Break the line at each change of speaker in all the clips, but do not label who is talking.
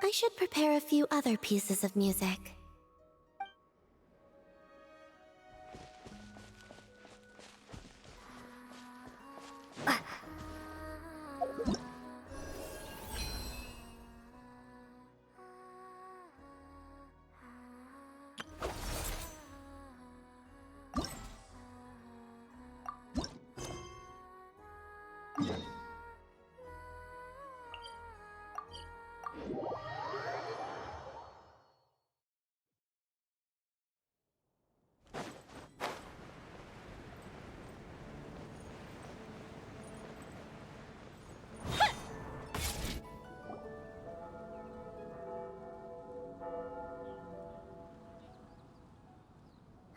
I should prepare a few other pieces of music.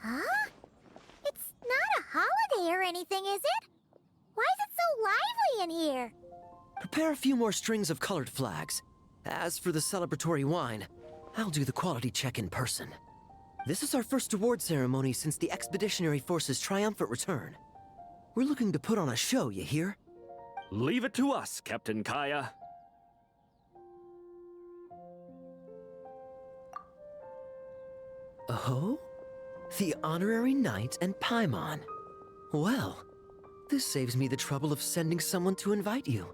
Huh? It's not a holiday or anything, is it? Why is it so lively in here?
Prepare a few more strings of colored flags. As for the celebratory wine, I'll do the quality check in person. This is our first award ceremony since the Expeditionary Force's triumphant return. We're looking to put on a show, you hear?
Leave it to us, Captain Kaya.
Oh? The Honorary Knight and Paimon. Well, this saves me the trouble of sending someone to invite you.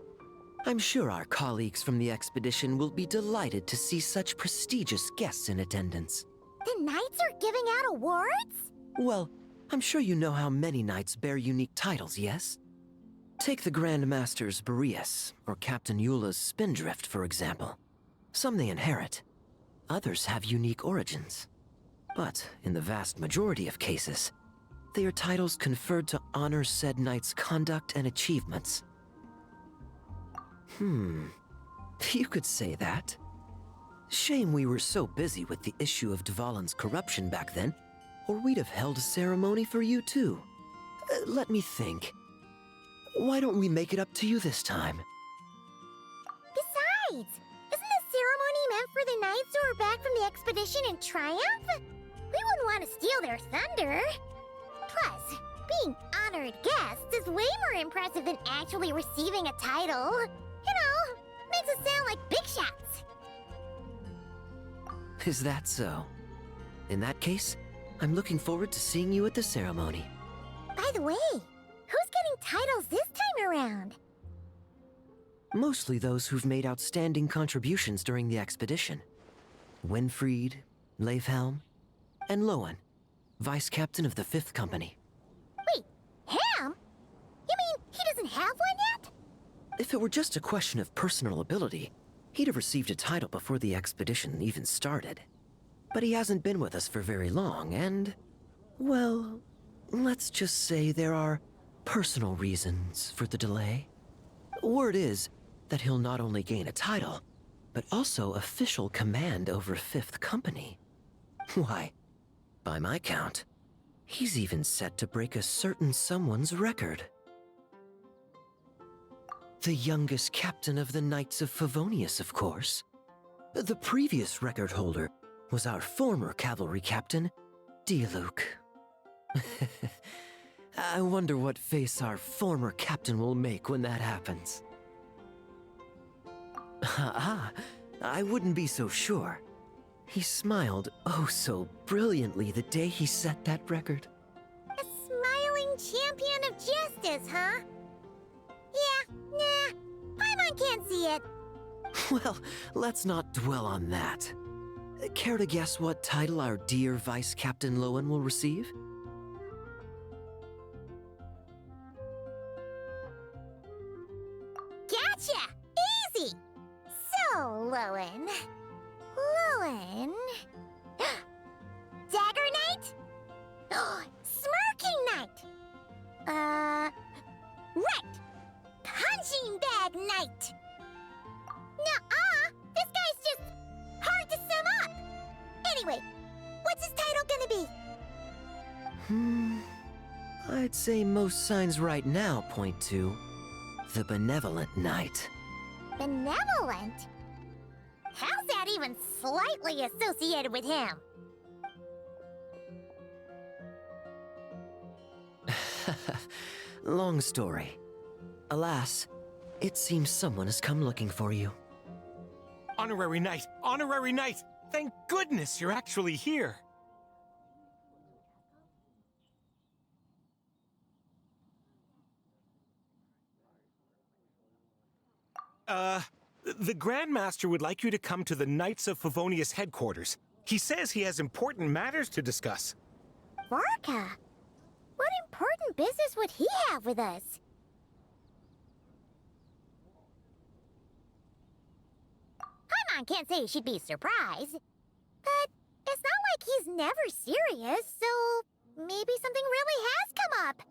I'm sure our colleagues from the expedition will be delighted to see such prestigious guests in attendance.
The knights are giving out awards?
Well, I'm sure you know how many knights bear unique titles, yes? Take the Grand Master's Boreas, or Captain Eula's Spindrift, for example. Some they inherit. Others have unique origins. But in the vast majority of cases, they are titles conferred to honor said knight's conduct and achievements. You could say that. Shame we were so busy with the issue of Dvalin's corruption back then, or we'd have held a ceremony for you too. Let me think. Why don't we make it up to you this time?
Besides, isn't the ceremony meant for the knights who are back from the expedition in triumph? We wouldn't want to steal their thunder. Plus, being honored guests is way more impressive than actually receiving a title. You know, makes us sound like big shots.
Is that so? In that case, I'm looking forward to seeing you at the ceremony.
By the way, who's getting titles this time around?
Mostly those who've made outstanding contributions during the expedition. Winfried, Leifhelm, and Lohen, Vice Captain of the 5th Company.
Wait, him? You mean he doesn't have one yet?
If it were just a question of personal ability, he'd have received a title before the expedition even started. But he hasn't been with us for very long, and... well, let's just say there are personal reasons for the delay. Word is that he'll not only gain a title, but also official command over 5th Company. Why, by my count, he's even set to break a certain someone's record. The youngest captain of the Knights of Favonius, of course. The previous record holder was our former cavalry captain, Diluc. I wonder what face our former captain will make when that happens. I wouldn't be so sure. He smiled oh so brilliantly the day he set that record.
A smiling champion of justice, huh? Yeah, nah, Paimon can't see it.
Well, let's not dwell on that. Care to guess what title our dear Vice Captain Lohen will receive?
Gotcha! Easy! So, Lohen... Dagger Knight? Smirking Knight! Right! Punching Bag Knight! Nuh-uh! This guy's just hard to sum up! Anyway, what's his title gonna be?
I'd say most signs right now point to the Benevolent Knight.
Benevolent? How's that even slightly associated with him?
Long story. Alas, it seems someone has come looking for you.
Honorary Knight! Honorary Knight! Thank goodness you're actually here! The Grandmaster would like you to come to the Knights of Favonius headquarters. He says he has important matters to discuss.
Varka? What important business would he have with us? Paimon can't say she'd be surprised. But it's not like he's never serious, so maybe something really has come up.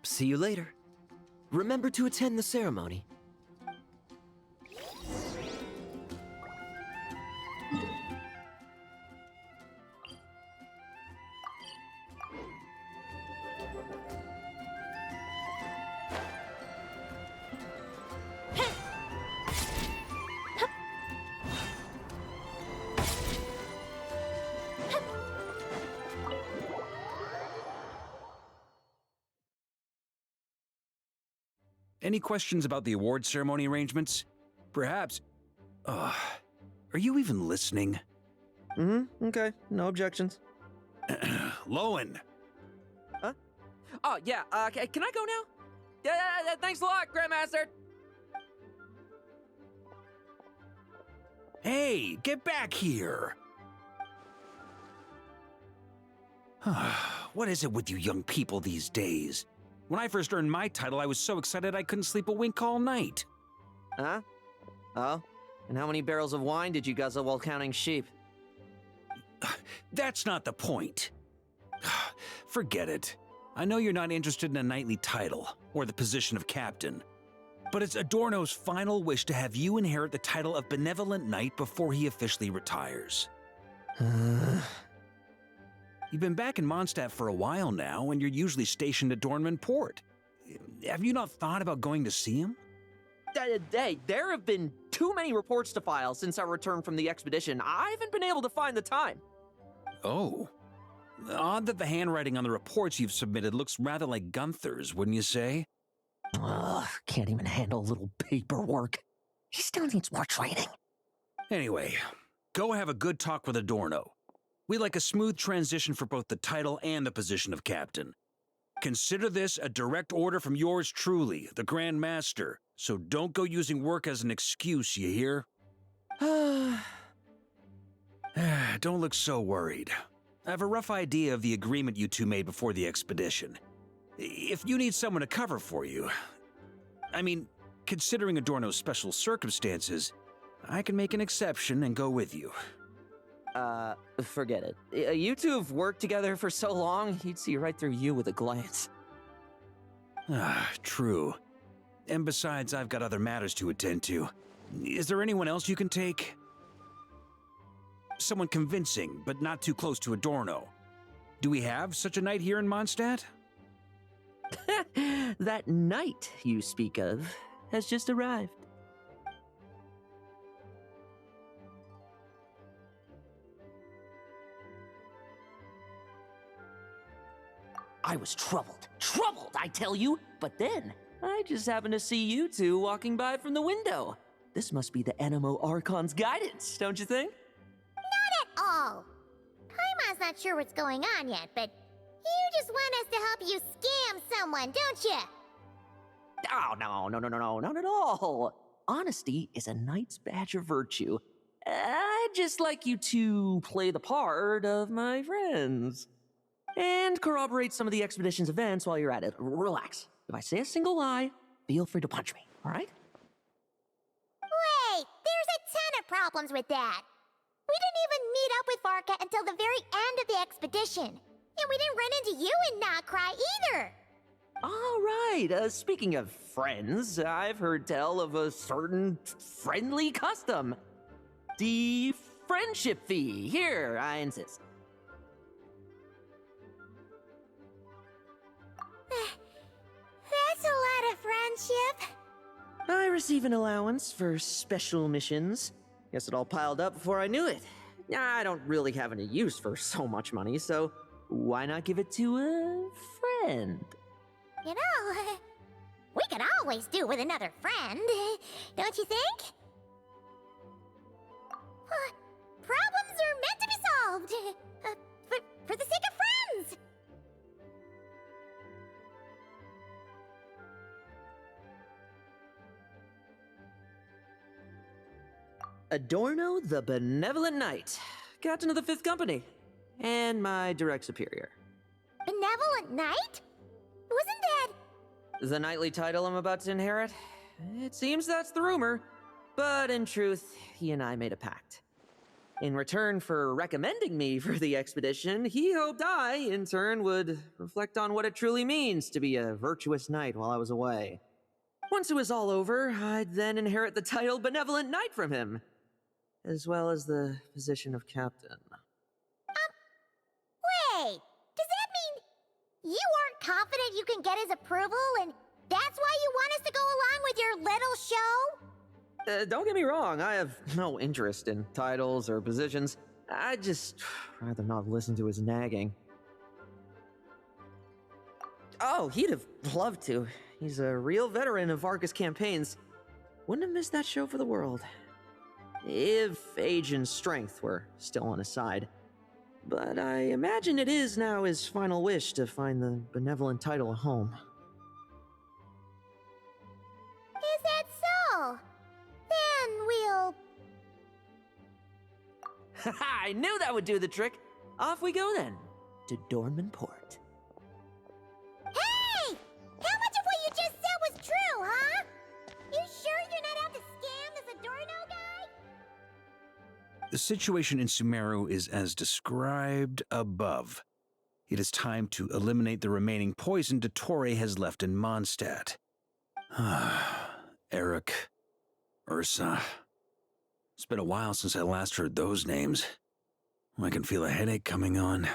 See you later. Remember to attend the ceremony.
Any questions about the award ceremony arrangements? Perhaps. Are you even listening?
Okay. No objections.
Lohen!
Huh? Oh, yeah, can I go now? Yeah, thanks a lot, Grandmaster!
Hey, get back here! What is it with you young people these days? When I first earned my title, I was so excited I couldn't sleep a wink all night.
Huh? Oh? And how many barrels of wine did you guzzle while counting sheep?
That's not the point. Forget it. I know you're not interested in a knightly title, or the position of captain. But it's Adorno's final wish to have you inherit the title of Benevolent Knight before he officially retires. You've been back in Mondstadt for a while now, and you're usually stationed at Dornman Port. Have you not thought about going to see him?
Hey, there have been too many reports to file since our return from the expedition. I haven't been able to find the time.
Oh. Odd that the handwriting on the reports you've submitted looks rather like Gunther's, wouldn't you say?
Ugh, can't even handle a little paperwork. He still needs more training.
Anyway, go have a good talk with Adorno. We'd like a smooth transition for both the title and the position of captain. Consider this a direct order from yours truly, the Grand Master, so don't go using work as an excuse, you hear? Don't look so worried. I have a rough idea of the agreement you two made before the expedition. If you need someone to cover for you, I mean, considering Adorno's special circumstances, I can make an exception and go with you.
Forget it. You two have worked together for so long, he'd see right through you with a glance.
True. And besides, I've got other matters to attend to. Is there anyone else you can take? Someone convincing, but not too close to Adorno. Do we have such a knight here in Mondstadt?
That knight you speak of has just arrived. I was troubled, I tell you. But then, I just happened to see you two walking by from the window. This must be the Animo Archon's guidance, don't you think?
Not at all. Paimon's not sure what's going on yet, but you just want us to help you scam someone, don't you?
Oh, no, not at all. Honesty is a knight's badge of virtue. I'd just like you to play the part of my friends. And corroborate some of the expedition's events while you're at it. Relax. If I say a single lie, feel free to punch me, all right?
Wait, there's a ton of problems with that. We didn't even meet up with Varka until the very end of the expedition. And we didn't run into you in Nocry either.
All right, speaking of friends, I've heard tell of a certain friendly custom. The friendship fee. Here, I insist.
That's a lot of friendship.
I receive an allowance for special missions. Guess it all piled up before I knew it. I don't really have any use for so much money, so why not give it to a friend?
You know, We could always do with another friend, don't you think? Problems are meant to be solved, for the sake of friends.
Adorno the Benevolent Knight, Captain of the Fifth Company, and my direct superior.
Benevolent Knight? Wasn't that...
The knightly title I'm about to inherit? It seems that's the rumor, but in truth, he and I made a pact. In return for recommending me for the expedition, he hoped I, in turn, would reflect on what it truly means to be a virtuous knight while I was away. Once it was all over, I'd then inherit the title Benevolent Knight from him, as well as the position of captain.
Wait, does that mean you aren't confident you can get his approval, and that's why you want us to go along with your little show?
Don't get me wrong, I have no interest in titles or positions. I'd just rather not listen to his nagging. Oh, he'd have loved to. He's a real veteran of Arcus campaigns. Wouldn't have missed that show for the world. If age and strength were still on his side. But I imagine it is now his final wish to find the benevolent title a home.
Is that so? Then we'll...
I knew that would do the trick! Off we go then, to Dornman Port.
Hey! How much of what you just said was true, huh? You sure you're not out to scam this Adorno guy?
The situation in Sumeru is as described above. It is time to eliminate the remaining poison Dottore has left in Mondstadt. Eric, Ursa. It's been a while since I last heard those names. I can feel a headache coming on.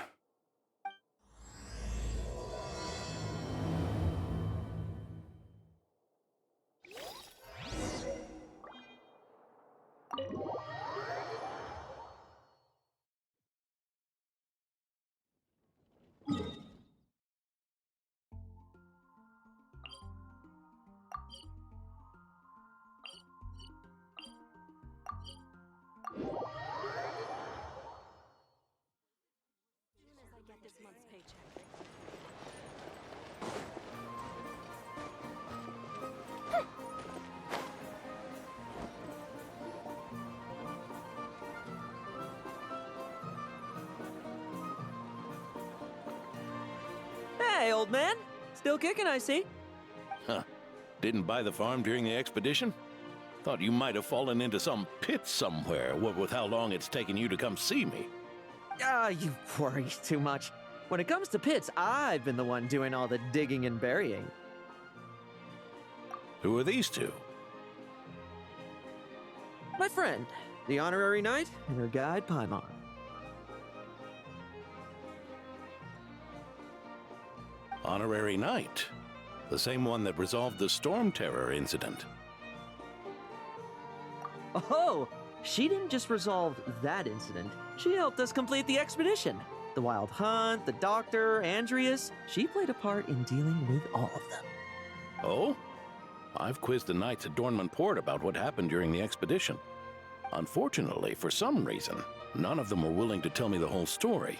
Hey, old man. Still kicking, I see.
Huh. Didn't buy the farm during the expedition? Thought you might have fallen into some pit somewhere, what with how long it's taken you to come see me.
You worry too much. When it comes to pits, I've been the one doing all the digging and burying.
Who are these two?
My friend, the honorary knight, and her guide, Paimon.
Honorary Knight. The same one that resolved the Storm Terror incident.
Oh, she didn't just resolve that incident. She helped us complete the expedition. The Wild Hunt, the Doctor, Andreas. She played a part in dealing with all of them.
Oh? I've quizzed the knights at Dornman Port about what happened during the expedition. Unfortunately, for some reason, none of them were willing to tell me the whole story.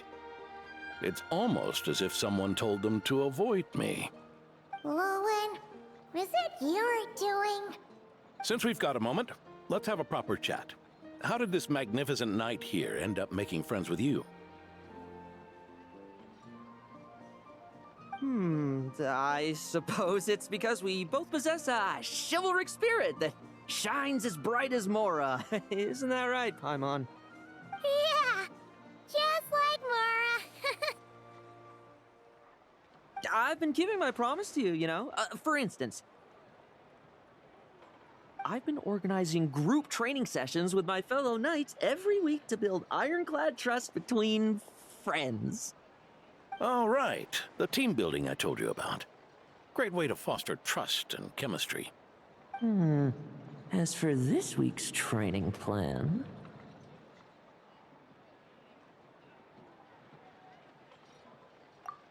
It's almost as if someone told them to avoid me.
Lohen, was it your doing?
Since we've got a moment, let's have a proper chat. How did this magnificent knight here end up making friends with you?
I suppose it's because we both possess a chivalric spirit that shines as bright as Mora. Isn't that right, Paimon?
Yeah, just like Mora.
I've been keeping my promise to you, you know. For instance, I've been organizing group training sessions with my fellow knights every week to build ironclad trust between friends.
Oh, right. The team building I told you about. Great way to foster trust and chemistry.
As for this week's training plan...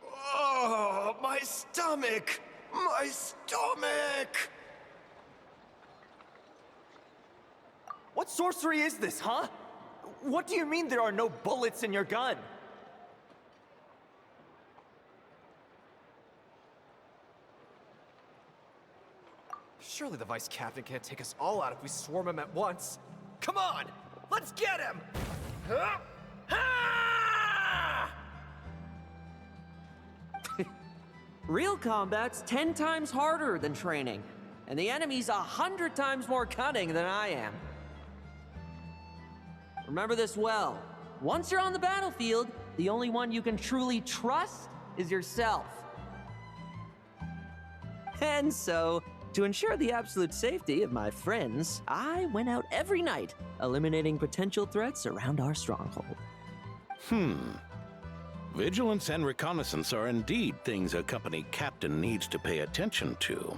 Oh, my stomach! My stomach!
What sorcery is this, huh? What do you mean there are no bullets in your gun? Surely the Vice Captain can't take us all out if we swarm him at once. Come on! Let's get him! Huh? Ah!
Real combat's 10 times harder than training, and the enemy's 100 times more cunning than I am. Remember this well. Once you're on the battlefield, the only one you can truly trust is yourself. And so, to ensure the absolute safety of my friends, I went out every night, eliminating potential threats around our stronghold.
Vigilance and reconnaissance are indeed things a company captain needs to pay attention to.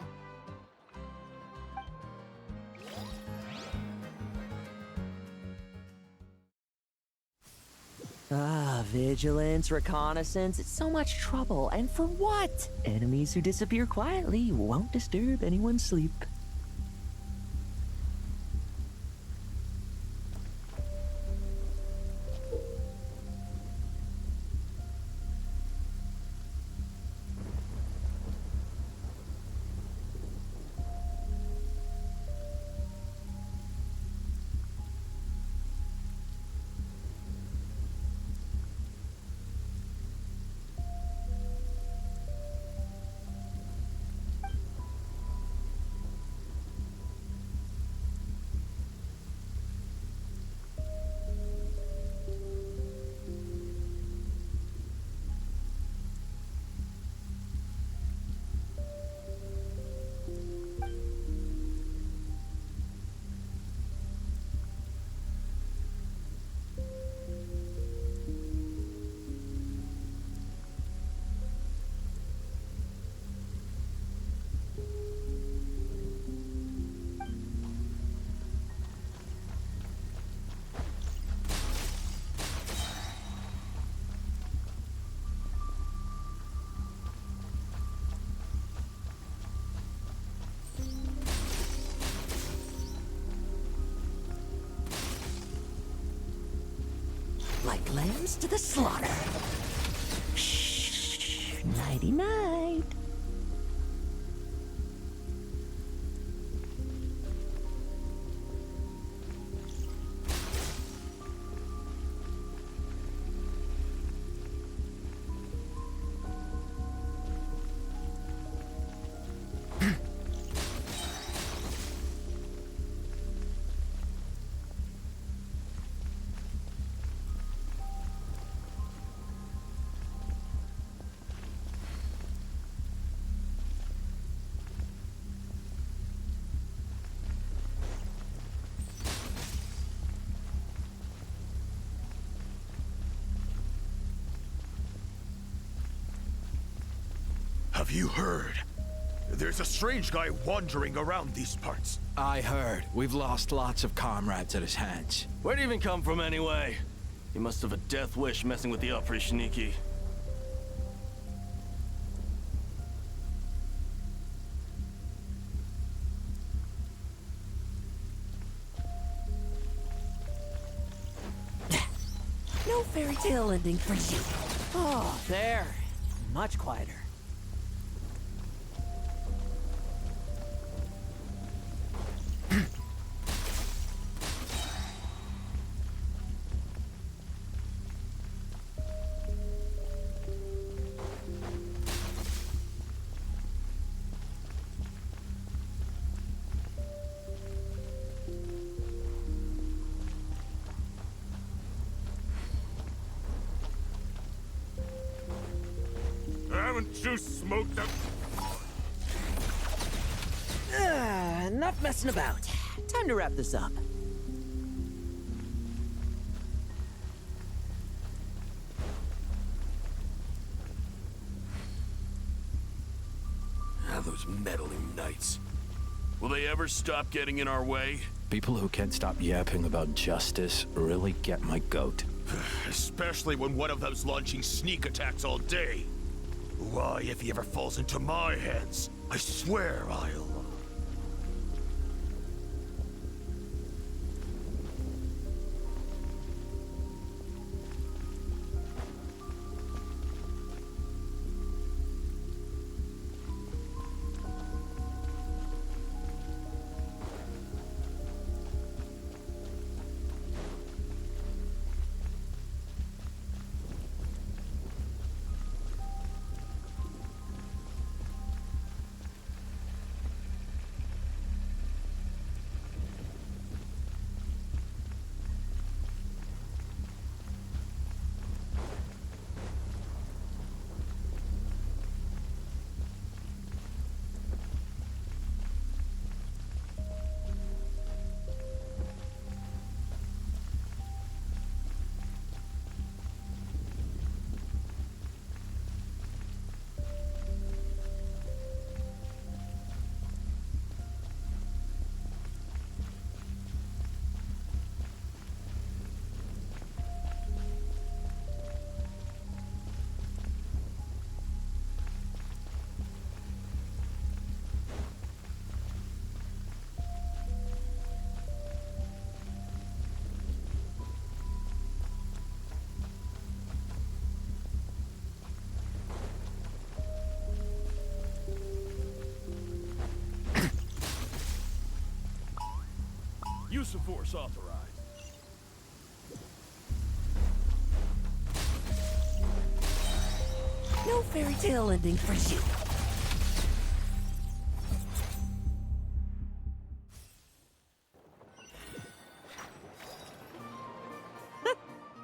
Vigilance, reconnaissance, it's so much trouble, and for what? Enemies who disappear quietly won't disturb anyone's sleep. Like lambs to the slaughter. Shh, nighty-night.
Have you heard? There's a strange guy wandering around these parts.
I heard. We've lost lots of comrades at his hands.
Where'd he even come from anyway? He must have a death wish messing with the Oprishniki.
No fairy tale ending for you. Oh, there. Much quieter.
Haven't you smoked up?
Enough messing about. Time to wrap this up.
Those meddling knights. Will they ever stop getting in our way?
People who can't stop yapping about justice really get my goat.
Especially when one of them's launching sneak attacks all day. Why, if he ever falls into my hands, I swear I'll...
Use of force authorized.
No fairy tale ending for you.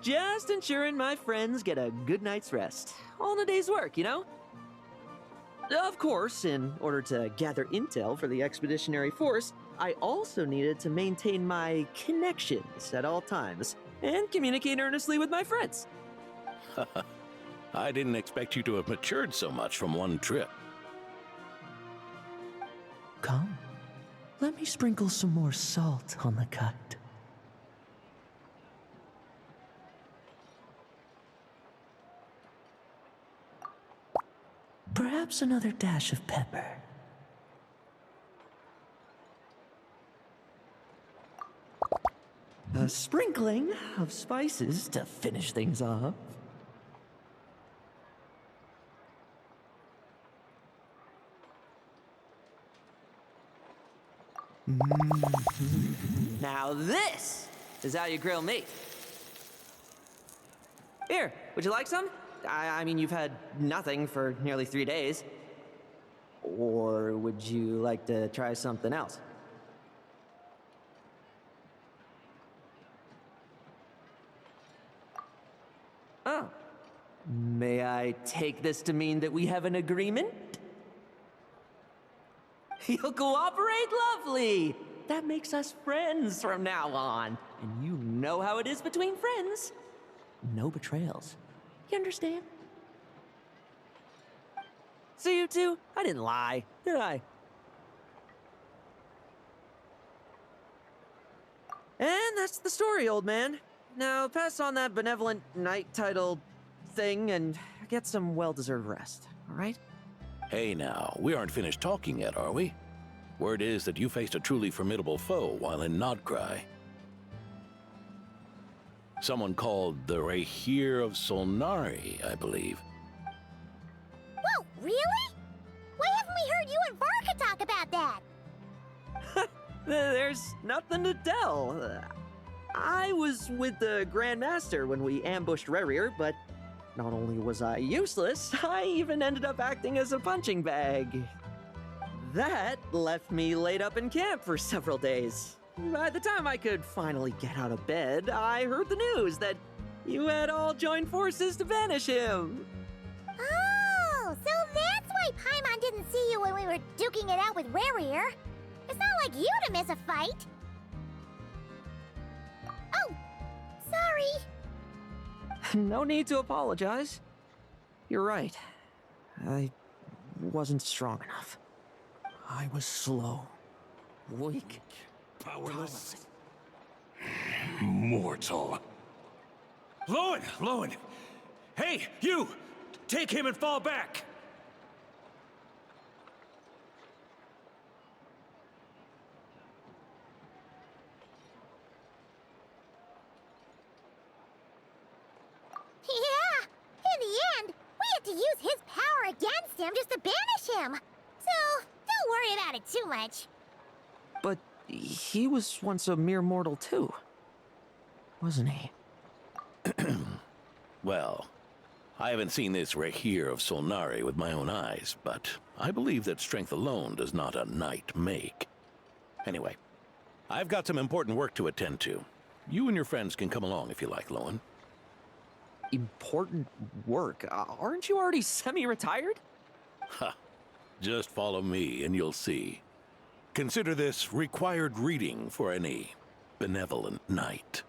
Just ensuring my friends get a good night's rest. All in a day's work, you know? Of course, in order to gather intel for the expeditionary force, I also needed to maintain my connections at all times and communicate earnestly with my friends.
I didn't expect you to have matured so much from one trip.
Come, let me sprinkle some more salt on the cut. Perhaps another dash of pepper. A sprinkling of spices to finish things off. Now this is how you grill meat. Here, would you like some? I mean, you've had nothing for nearly 3 days. Or would you like to try something else? Oh. May I take this to mean that we have an agreement? You'll cooperate? Lovely! That makes us friends from now on. And you know how it is between friends. No betrayals. You understand? So you two, I didn't lie, did I? And that's the story, old man. Now pass on that benevolent knight title thing and get some well-deserved rest, all right?
Hey now, we aren't finished talking yet, are we? Word is that you faced a truly formidable foe while in Nodcry. Someone called the Rahir of Solnari, I believe.
Whoa, really? Why haven't we heard you and Varka talk about that?
There's nothing to tell. I was with the Grand Master when we ambushed Rahir, but not only was I useless, I even ended up acting as a punching bag. That left me laid up in camp for several days. By the time I could finally get out of bed, I heard the news that you had all joined forces to banish him.
Oh, so that's why Paimon didn't see you when we were duking it out with Rahir. It's not like you to miss a fight. Oh, sorry.
No need to apologize. You're right. I wasn't strong enough. I was slow, weak,
Powerless.
Mortal.
Lohen! Hey, you! Take him and fall back!
him just to banish him. So, don't worry about it too much.
But he was once a mere mortal too, wasn't he?
Well, I haven't seen this Rahir of Solnari with my own eyes, but I believe that strength alone does not a knight make. Anyway, I've got some important work to attend to. You and your friends can come along if you like, Lohen.
Important work? Aren't you already semi-retired?
Ha! Just follow me and you'll see. Consider this required reading for any benevolent knight.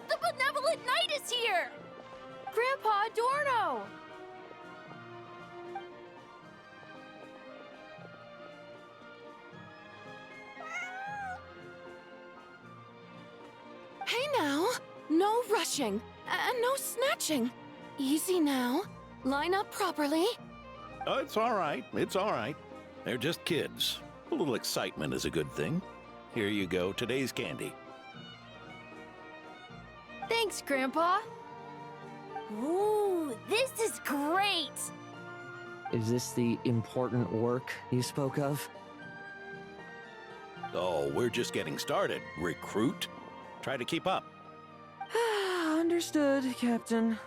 The benevolent knight is here! Grandpa Adorno!
Hey now! No rushing, and no snatching. Easy now. Line up properly.
Oh, it's all right. It's all right. They're just kids. A little excitement is a good thing. Here you go, today's candy.
Thanks, Grandpa.
Ooh, this is great!
Is this the important work you spoke of?
Oh, we're just getting started, recruit. Try to keep up.
Understood, Captain.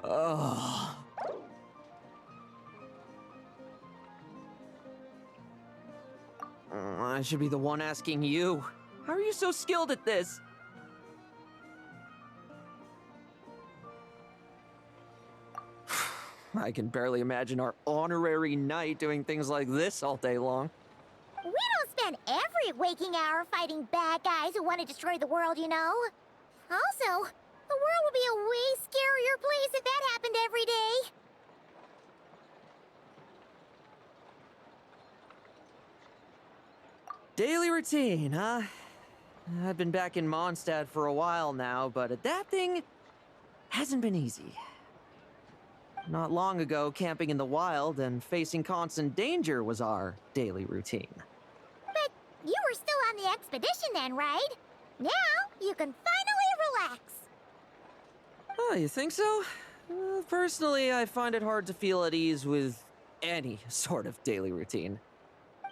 Oh. I should be the one asking you. How are you so skilled at this? I can barely imagine our honorary knight doing things like this all day long.
We don't spend every waking hour fighting bad guys who want to destroy the world, you know? Also, the world would be a way scarier place if that happened every day.
Daily routine, huh? I've been back in Mondstadt for a while now, but adapting hasn't been easy. Not long ago, camping in the wild and facing constant danger was our daily routine.
But you were still on the expedition then, right? Now you can finally relax.
Oh, you think so? Personally, I find it hard to feel at ease with any sort of daily routine.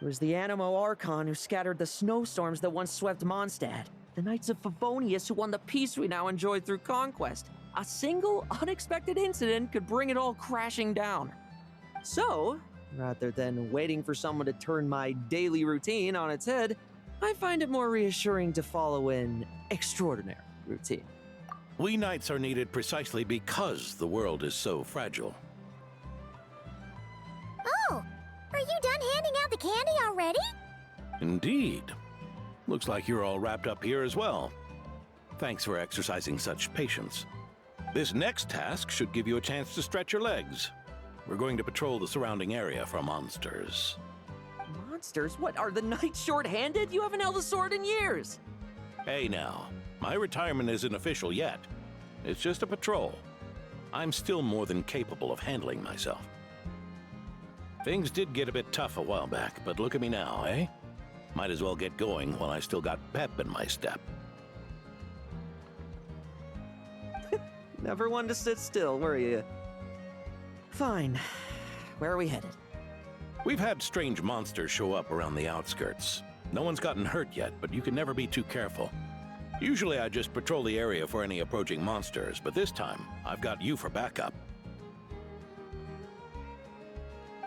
It was the Animo Archon who scattered the snowstorms that once swept Mondstadt. The Knights of Favonius who won the peace we now enjoy through conquest. A single, unexpected incident could bring it all crashing down. So, rather than waiting for someone to turn my daily routine on its head, I find it more reassuring to follow an extraordinary routine.
We knights are needed precisely because the world is so fragile.
Oh, are you done handing out the candy already?
Indeed. Looks like you're all wrapped up here as well. Thanks for exercising such patience. This next task should give you a chance to stretch your legs. We're going to patrol the surrounding area for monsters.
Monsters? What, are the knights short-handed? You haven't held a sword in years!
Hey now, my retirement isn't official yet. It's just a patrol. I'm still more than capable of handling myself. Things did get a bit tough a while back, but look at me now, eh? Might as well get going while I still got pep in my step.
Never one to sit still, were you? Fine. Where are we headed?
We've had strange monsters show up around the outskirts. No one's gotten hurt yet, but you can never be too careful. Usually I just patrol the area for any approaching monsters, but this time, I've got you for backup.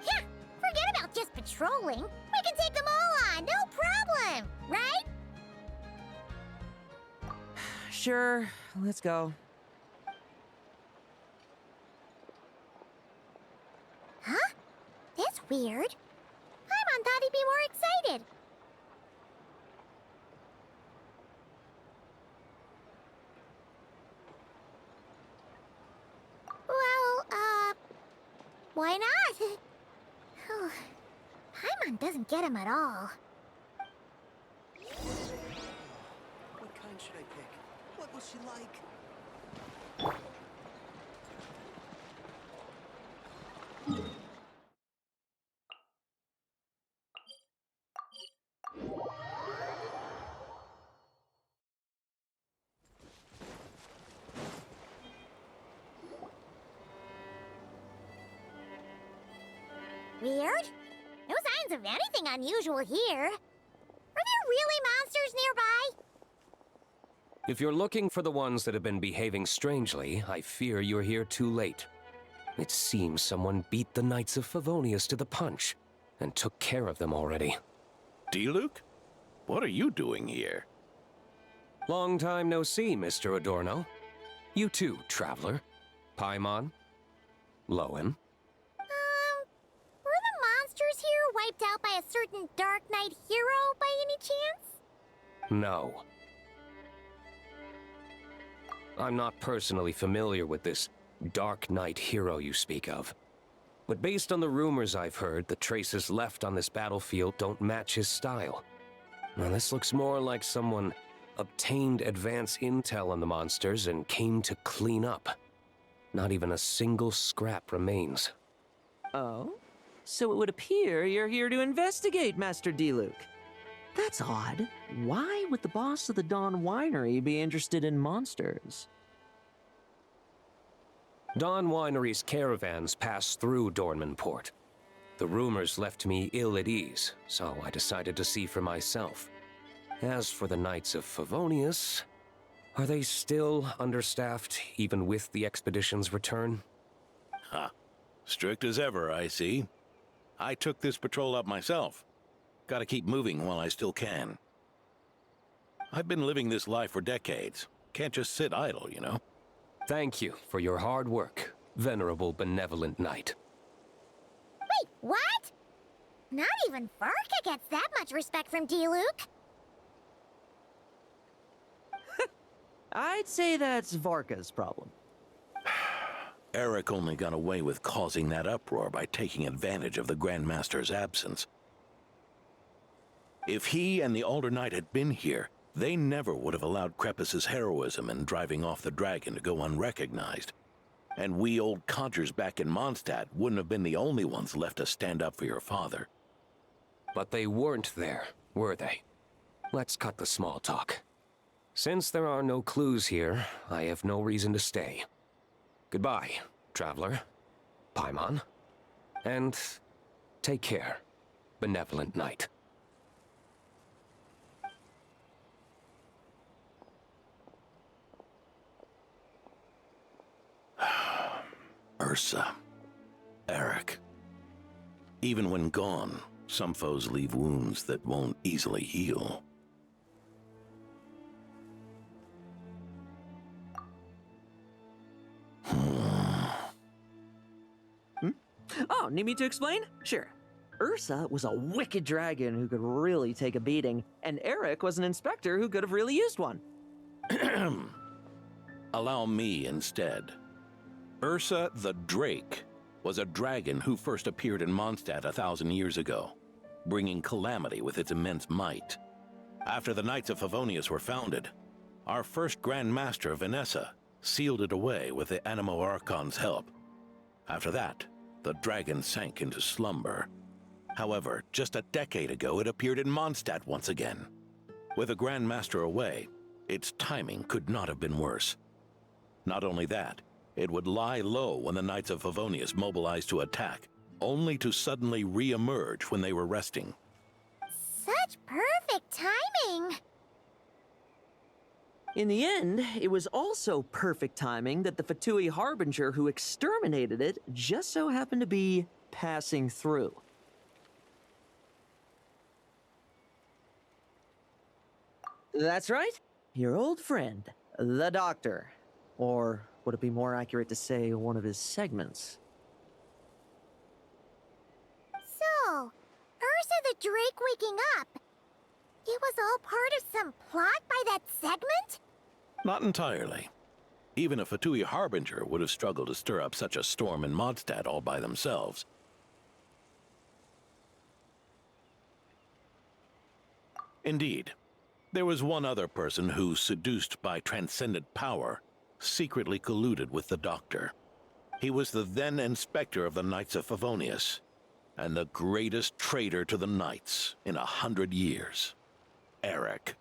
Yeah, forget about just patrolling. We can take them all on, no problem, right?
Sure, let's go.
weird. Paimon thought he'd be more excited. Well, why not? Paimon doesn't get him at all.
What kind should I pick? What will she like?
Weird? No signs of anything unusual here. Are there really monsters nearby?
If you're looking for the ones that have been behaving strangely, I fear you're here too late. It seems someone beat the Knights of Favonius to the punch, and took care of them already.
D-Luke? What are you doing here?
Long time no see, Mr. Adorno. You too, traveler. Paimon. Lohen.
Were the monsters here wiped out by a certain Dark Knight hero by any chance?
No. I'm not personally familiar with this Dark Knight hero you speak of. But based on the rumors I've heard, the traces left on this battlefield don't match his style. Now this looks more like someone obtained advance intel on the monsters and came to clean up. Not even a single scrap remains.
Oh? So it would appear you're here to investigate, Master D-Luke. That's odd. Why would the boss of the Dawn Winery be interested in monsters?
Dawn Winery's caravans pass through Dornman Port. The rumors left me ill at ease, so I decided to see for myself. As for the Knights of Favonius, are they still understaffed, even with the expedition's return?
Ha. Strict as ever, I see. I took this patrol up myself. Gotta keep moving while I still can. I've been living this life for decades. Can't just sit idle, you know?
Thank you for your hard work, venerable benevolent knight.
Wait, what? Not even Varka gets that much respect from D-Luke.
I'd say that's Varka's problem.
Eric only got away with causing that uproar by taking advantage of the Grandmaster's absence. If he and the Alder Knight had been here, they never would have allowed Krepus's heroism in driving off the dragon to go unrecognized. And we old codgers back in Mondstadt wouldn't have been the only ones left to stand up for your father.
But they weren't there, were they? Let's cut the small talk. Since there are no clues here, I have no reason to stay. Goodbye, traveler. Paimon. And take care, benevolent knight.
Ursa. Eric. Even when gone, some foes leave wounds that won't easily heal.
Oh, need me to explain? Sure. Ursa was a wicked dragon who could really take a beating, and Eric was an inspector who could have really used one.
Allow me instead. Ursa the Drake was a dragon who first appeared in Mondstadt 1,000 years ago, bringing calamity with its immense might. After the Knights of Favonius were founded, our first Grand Master, Vanessa, sealed it away with the Animo Archon's help. After that, the dragon sank into slumber. However, just a decade ago, it appeared in Mondstadt once again. With the Grand Master away, its timing could not have been worse. Not only that, it would lie low when the Knights of Favonius mobilized to attack, only to suddenly re-emerge when they were resting.
Such perfect timing!
In the end, it was also perfect timing that the Fatui Harbinger who exterminated it just so happened to be passing through. That's right, your old friend, the Doctor. Or would it be more accurate to say one of his segments?
So, Drake waking up. It was all part of some plot by that segment?
Not entirely. Even a Fatui Harbinger would have struggled to stir up such a storm in Mondstadt all by themselves. Indeed, there was one other person who, seduced by transcendent power, secretly colluded with the Doctor. He was the then Inspector of the Knights of Favonius, and the greatest traitor to the Knights in 100 years. Eric.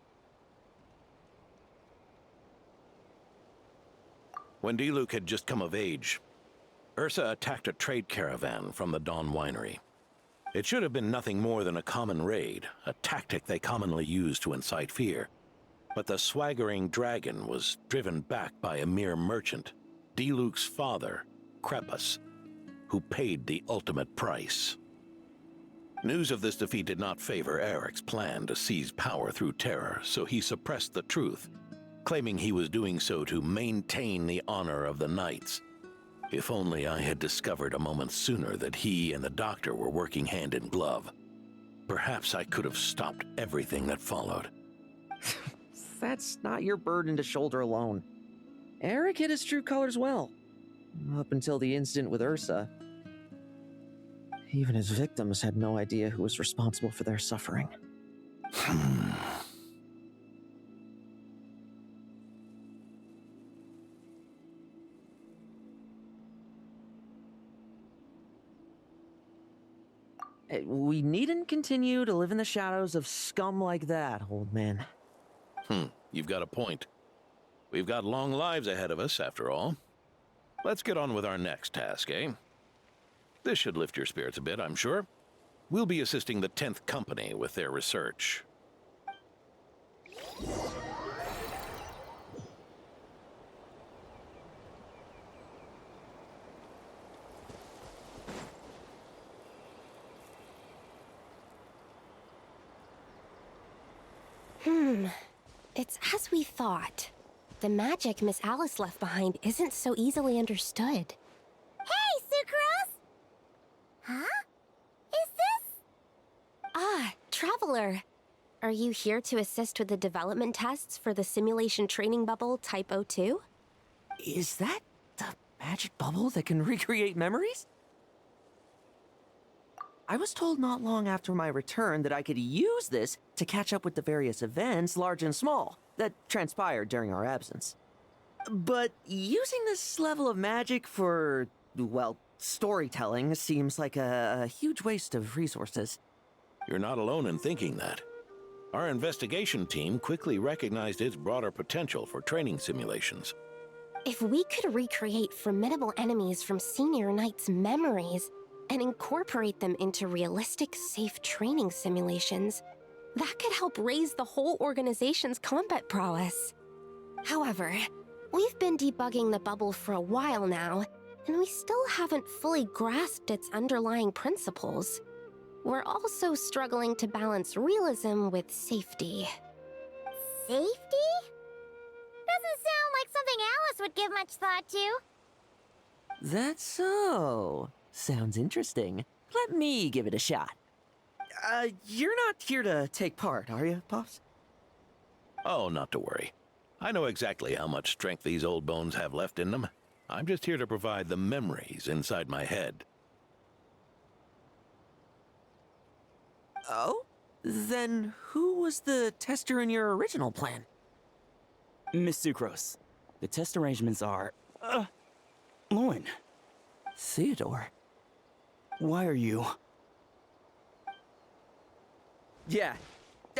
When Diluc had just come of age, Ursa attacked a trade caravan from the Dawn Winery. It should have been nothing more than a common raid, a tactic they commonly use to incite fear. But the swaggering dragon was driven back by a mere merchant, Diluc's father, Crepus, who paid the ultimate price. News of this defeat did not favor Eric's plan to seize power through terror, so he suppressed the truth, claiming he was doing so to maintain the honor of the Knights. If only I had discovered a moment sooner that he and the Doctor were working hand in glove. Perhaps I could have stopped everything that followed.
That's not your burden to shoulder alone. Eric hid his true colors well. Up until the incident with Ursa. Even his victims had no idea who was responsible for their suffering. We needn't continue to live in the shadows of scum like that, old man.
You've got a point. We've got long lives ahead of us, after all. Let's get on with our next task, eh? This should lift your spirits a bit, I'm sure. We'll be assisting the 10th Company with their research.
It's as we thought. The magic Miss Alice left behind isn't so easily understood.
Hey, Sucrose! Huh? Is this?
Ah, Traveler. Are you here to assist with the development tests for the simulation training bubble Type 02?
Is that the magic bubble that can recreate memories? I was told not long after my return that I could use this to catch up with the various events, large and small, that transpired during our absence. But using this level of magic for, well, storytelling seems like a huge waste of resources.
You're not alone in thinking that. Our investigation team quickly recognized its broader potential for training simulations.
If we could recreate formidable enemies from Senior Knight's memories and incorporate them into realistic, safe training simulations, that could help raise the whole organization's combat prowess. However, we've been debugging the bubble for a while now, and we still haven't fully grasped its underlying principles. We're also struggling to balance realism with safety.
Safety? Doesn't sound like something Alice would give much thought to.
That's so. Sounds interesting. Let me give it a shot. You're not here to take part, are you, Pops?
Oh, not to worry. I know exactly how much strength these old bones have left in them. I'm just here to provide the memories inside my head.
Oh? Then who was the tester in your original plan?
Miss Sucrose, the test arrangements are... Lohen.
Theodore.
Why are you...
Yeah,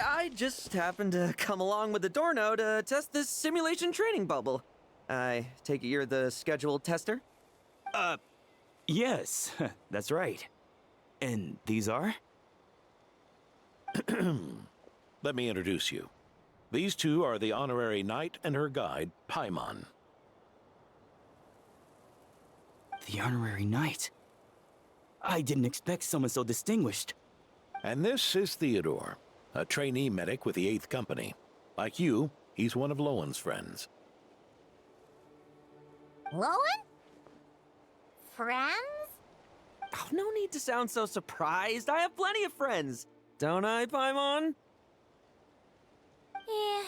I just happened to come along with Adorno to test this simulation training bubble. I take it you're the scheduled tester?
Yes, that's right. And these are?
Let me introduce you. These two are the honorary knight and her guide, Paimon.
The honorary knight? I didn't expect someone so distinguished.
And this is Theodore, a trainee medic with the 8th Company. Like you, he's one of Lohen's friends.
Lohen? Friends?
Oh, no need to sound so surprised. I have plenty of friends.
Don't I, Paimon?
Yeah.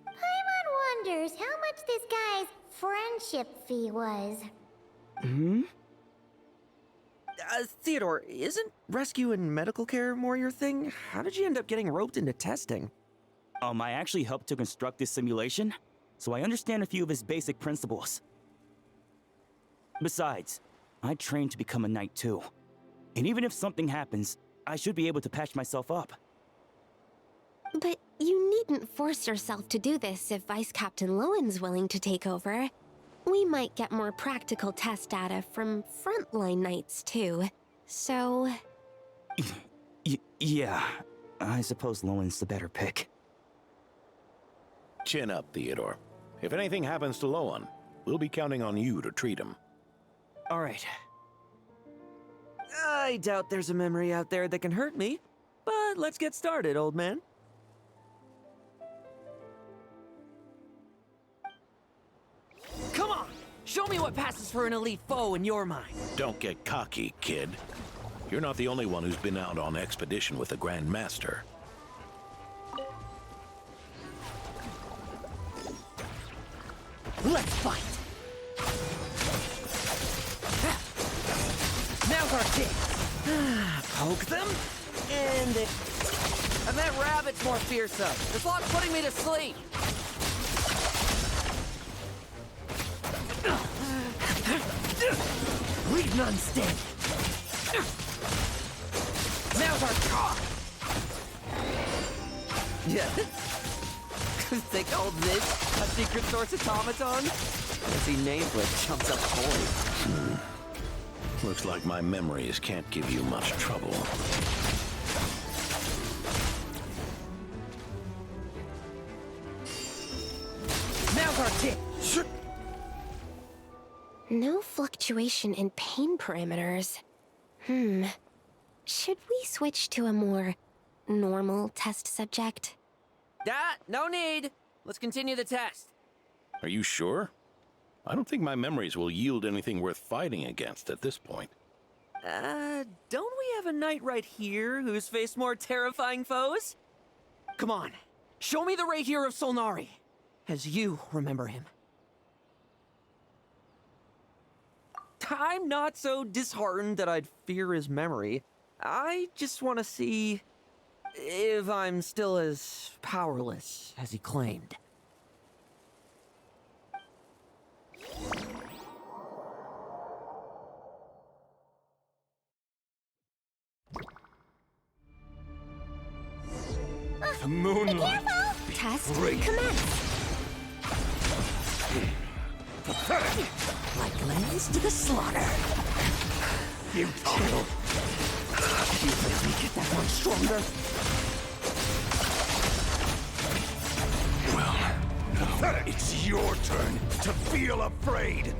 Paimon wonders how much this guy's friendship fee was.
Theodore, isn't rescue and medical care more your thing? How did you end up getting roped into testing?
I actually helped to construct this simulation, so I understand a few of his basic principles. Besides, I trained to become a knight too. And even if something happens, I should be able to patch myself up.
But you needn't force yourself to do this if Vice Captain Lohen's willing to take over. We might get more practical test data from frontline knights too. So...
Yeah, I suppose Lohen's the better pick.
Chin up, Theodore. If anything happens to Lohen, we'll be counting on you to treat him.
All right. I doubt there's a memory out there that can hurt me, but let's get started, old man.
Come on! Show me what passes for an elite foe in your mind.
Don't get cocky, kid. You're not the only one who's been out on expedition with the Grand Master.
Let's fight! Now's our chance! Poke them, and it... I meant rabbit's more fearsome. This lock's putting me to sleep. Leave none standing. Now's our talk!
Yeah. They call this a secret source automaton? I see nameless jumps up boy.
Looks like my memories can't give you much trouble.
Now's our chance!
No fluctuation in pain parameters. Should we switch to a more normal test subject?
No need. Let's continue the test.
Are you sure? I don't think my memories will yield anything worth fighting against at this point.
Don't we have a knight right here who's faced more terrifying foes? Come on, show me the Rahier of Solnari, as you remember him. I'm not so disheartened that I'd fear his memory. I just want to see if I'm still as powerless as he claimed.
The moonlight.
Test
Great.
commence.
Like lambs to the slaughter.
You kill.
You let me get that one stronger.
Well, it's your turn to feel afraid.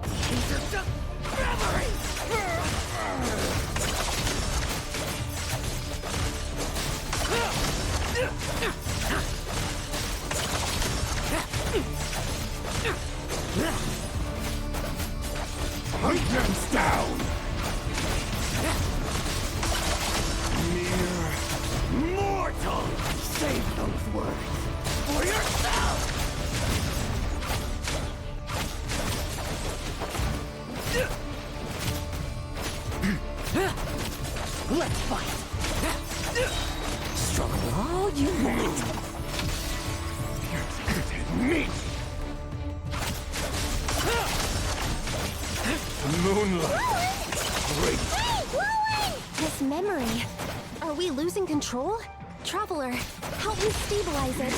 These are just memories!
Hunt them down! Mere mortal!
Save those words for yourself! Let's fight! Struggle all you want!
Me! Moonlight! Great!
This memory. Are we losing control? Traveler, help me stabilize it.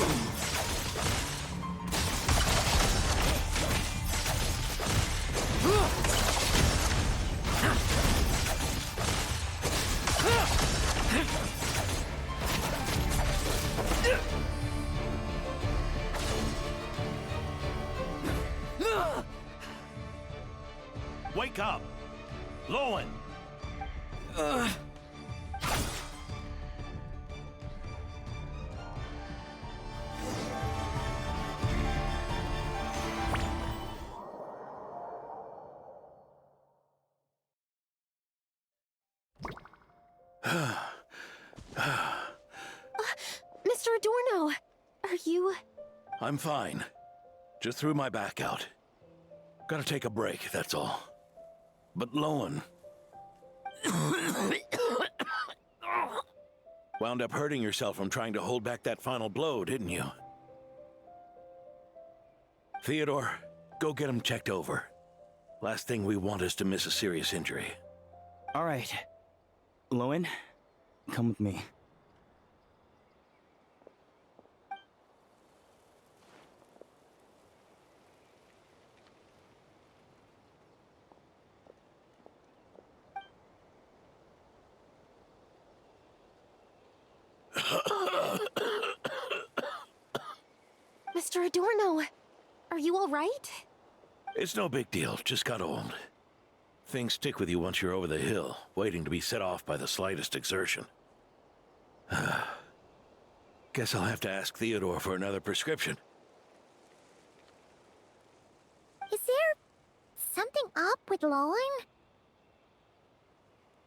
Wake up! Lohen!
Mr. Adorno, are you...
I'm fine. Just threw my back out. Gotta take a break, that's all. But Lohen... wound up hurting yourself from trying to hold back that final blow, didn't you? Theodore, go get him checked over. Last thing we want is to miss a serious injury.
All right. Lohen, come with me.
Mr. Adorno, are you all right?
It's no big deal, just got old. Things stick with you once you're over the hill, waiting to be set off by the slightest exertion. Guess I'll have to ask Theodore for another prescription.
Is there something up with Lohen?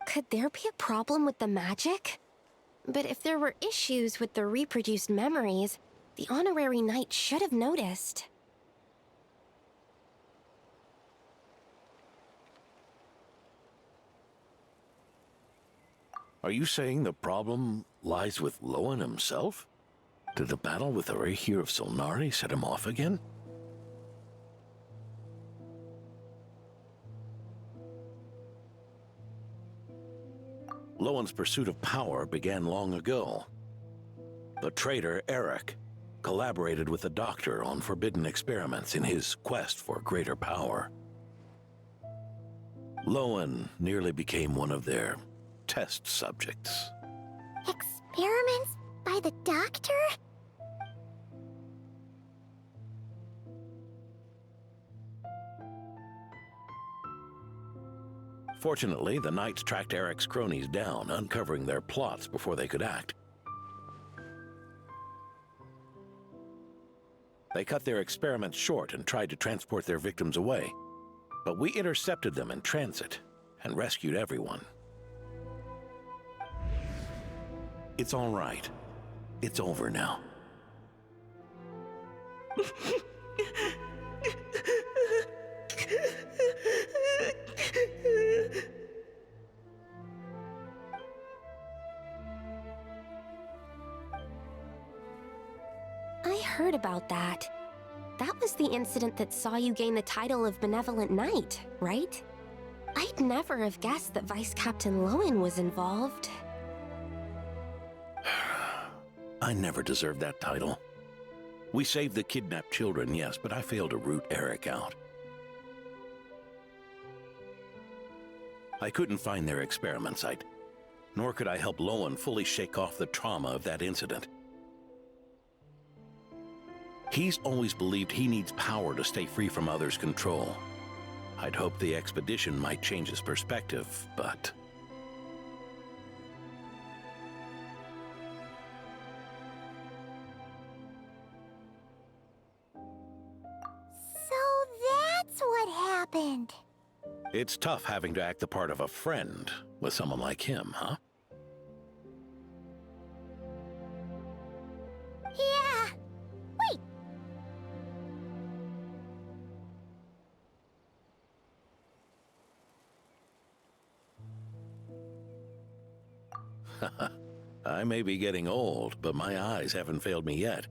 Could there be a problem with the magic? But if there were issues with the reproduced memories, the honorary knight should have noticed.
Are you saying the problem lies with Lohen himself? Did the battle with the Reikir of Solnari set him off again? Lohen's pursuit of power began long ago. The traitor, Eric, collaborated with the Doctor on forbidden experiments in his quest for greater power. Lohen nearly became one of their test subjects.
Experiments by the Doctor?
Fortunately, the Knights tracked Eric's cronies down, uncovering their plots before they could act. They cut their experiments short and tried to transport their victims away. But we intercepted them in transit and rescued everyone. It's all right. It's over now.
I heard about that. That was the incident that saw you gain the title of Benevolent Knight, right? I'd never have guessed that Vice Captain Lohen was involved.
I never deserved that title. We saved the kidnapped children, yes, but I failed to root Eric out. I couldn't find their experiment site, nor could I help Lohen fully shake off the trauma of that incident. He's always believed he needs power to stay free from others' control. I'd hoped the expedition might change his perspective, but...
So that's what happened.
It's tough having to act the part of a friend with someone like him, huh?
Yeah. Wait.
I may be getting old, but my eyes haven't failed me yet.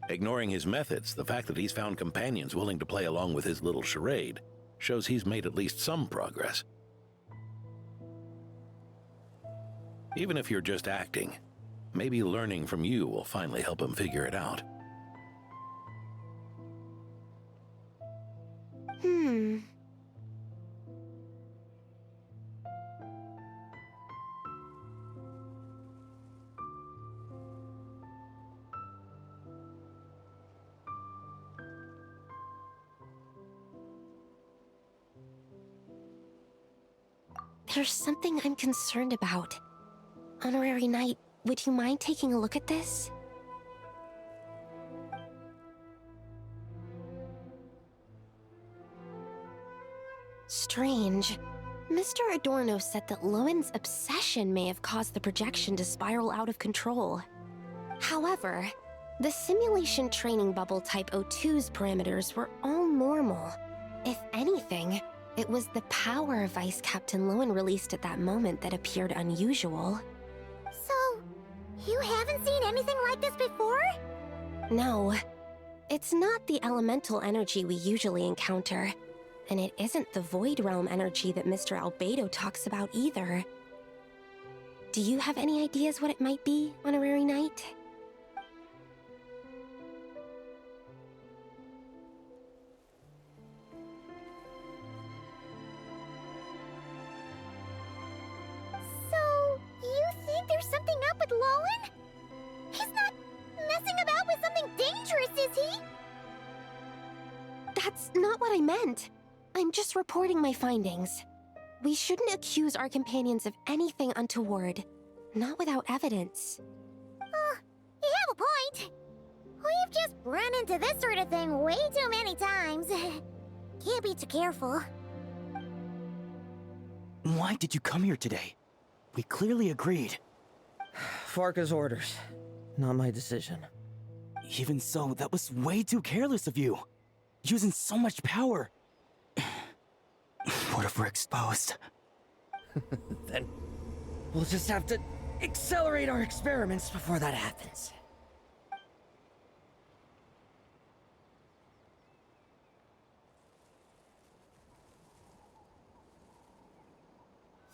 Ignoring his methods, the fact that he's found companions willing to play along with his little charade shows he's made at least some progress. Even if you're just acting, maybe learning from you will finally help him figure it out.
There's something I'm concerned about. Honorary Knight, would you mind taking a look at this? Strange. Mr. Adorno said that Lowen's obsession may have caused the projection to spiral out of control. However, the simulation training bubble Type O2's parameters were all normal. If anything, it was the power Vice Captain Lohen released at that moment that appeared unusual.
So, you haven't seen anything like this before?
No, it's not the elemental energy we usually encounter, and it isn't the Void Realm energy that Mr. Albedo talks about either. Do you have any ideas what it might be, Honorary Knight?
So, you think there's something up with Lohen? He's not messing about with something dangerous, is he?
That's not what I meant. I'm just reporting my findings. We shouldn't accuse our companions of anything untoward, not without evidence.
You have a point. We've just run into this sort of thing way too many times. Can't be too careful.
Why did you come here today? We clearly agreed.
Farka's orders. Not my decision.
Even so, that was way too careless of you. Using so much power. What if we're exposed?
Then we'll just have to accelerate our experiments before that happens.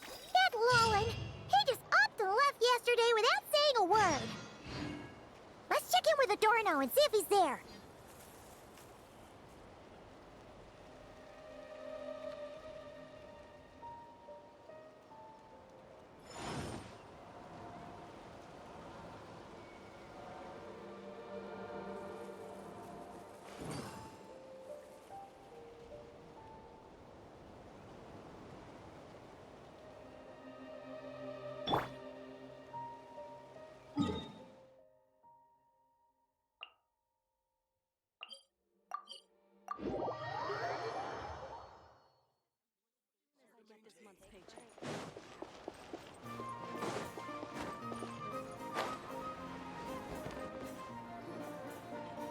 That Lohen, he just upped and left yesterday without saying a word. Let's check in with Adorno and see if he's there.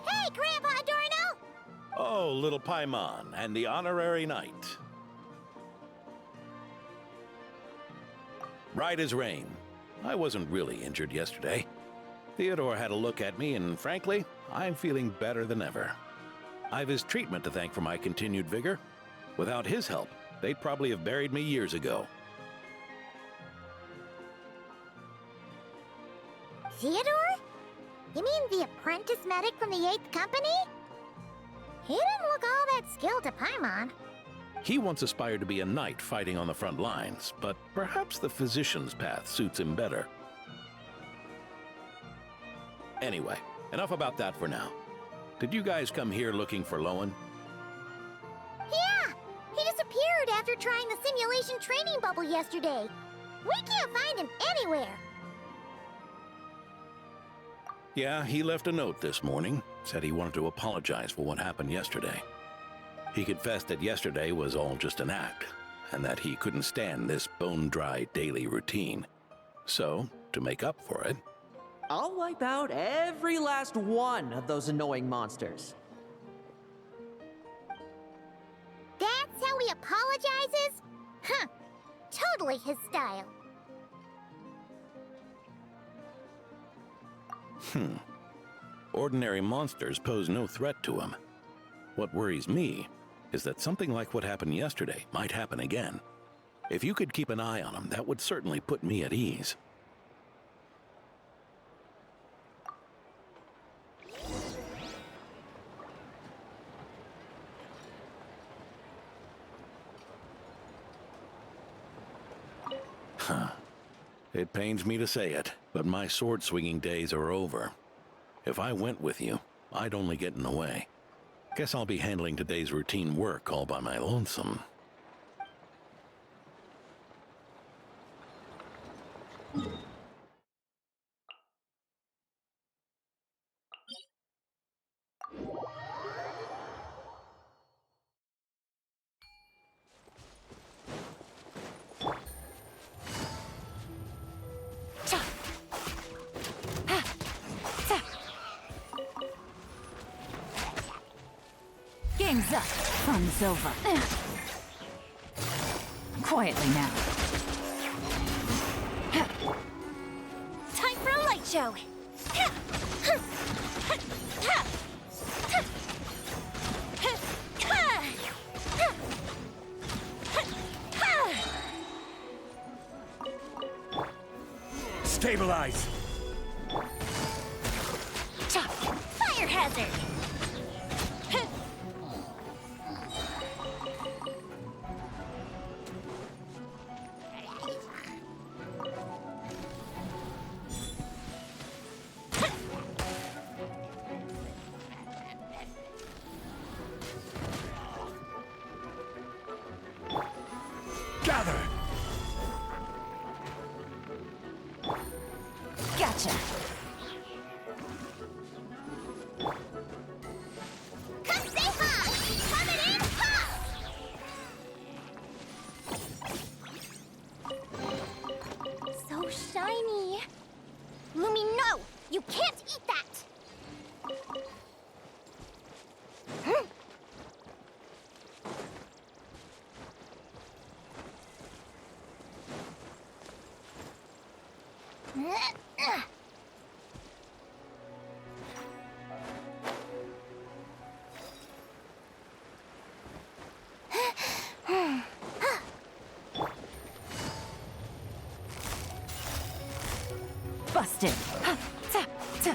Hey, Grandpa Adorno!
Oh, little Paimon and the Honorary Knight. Right as rain. I wasn't really injured yesterday. Theodore had a look at me, and frankly, I'm feeling better than ever. I've his treatment to thank for my continued vigor. Without his help, they'd probably have buried me years ago.
Theodore? You mean the apprentice medic from the 8th Company? He didn't look all that skilled to Paimon.
He once aspired to be a knight fighting on the front lines, but perhaps the physician's path suits him better. Anyway, enough about that for now. Did you guys come here looking for Lohen?
Yeah! He disappeared after trying the simulation training bubble yesterday. We can't find him anywhere.
Yeah, he left a note this morning. Said he wanted to apologize for what happened yesterday. He confessed that yesterday was all just an act, and that he couldn't stand this bone-dry daily routine. So, to make up for it,
I'll wipe out every last one of those annoying monsters.
That's how he apologizes? Huh. Totally his style.
Ordinary monsters pose no threat to him. What worries me is that something like what happened yesterday might happen again. If you could keep an eye on him, that would certainly put me at ease. It pains me to say it, but my sword-swinging days are over. If I went with you, I'd only get in the way. Guess I'll be handling today's routine work all by my lonesome.
Time's up. Fun's over. Quietly now.
Time for a light show.
Stabilize!
Fire hazard!
Gather!
Gotcha.
Come say hi! Coming in hot! So shiny. Lumi, no! You can't eat that!
Busted. Ha, ta, ta.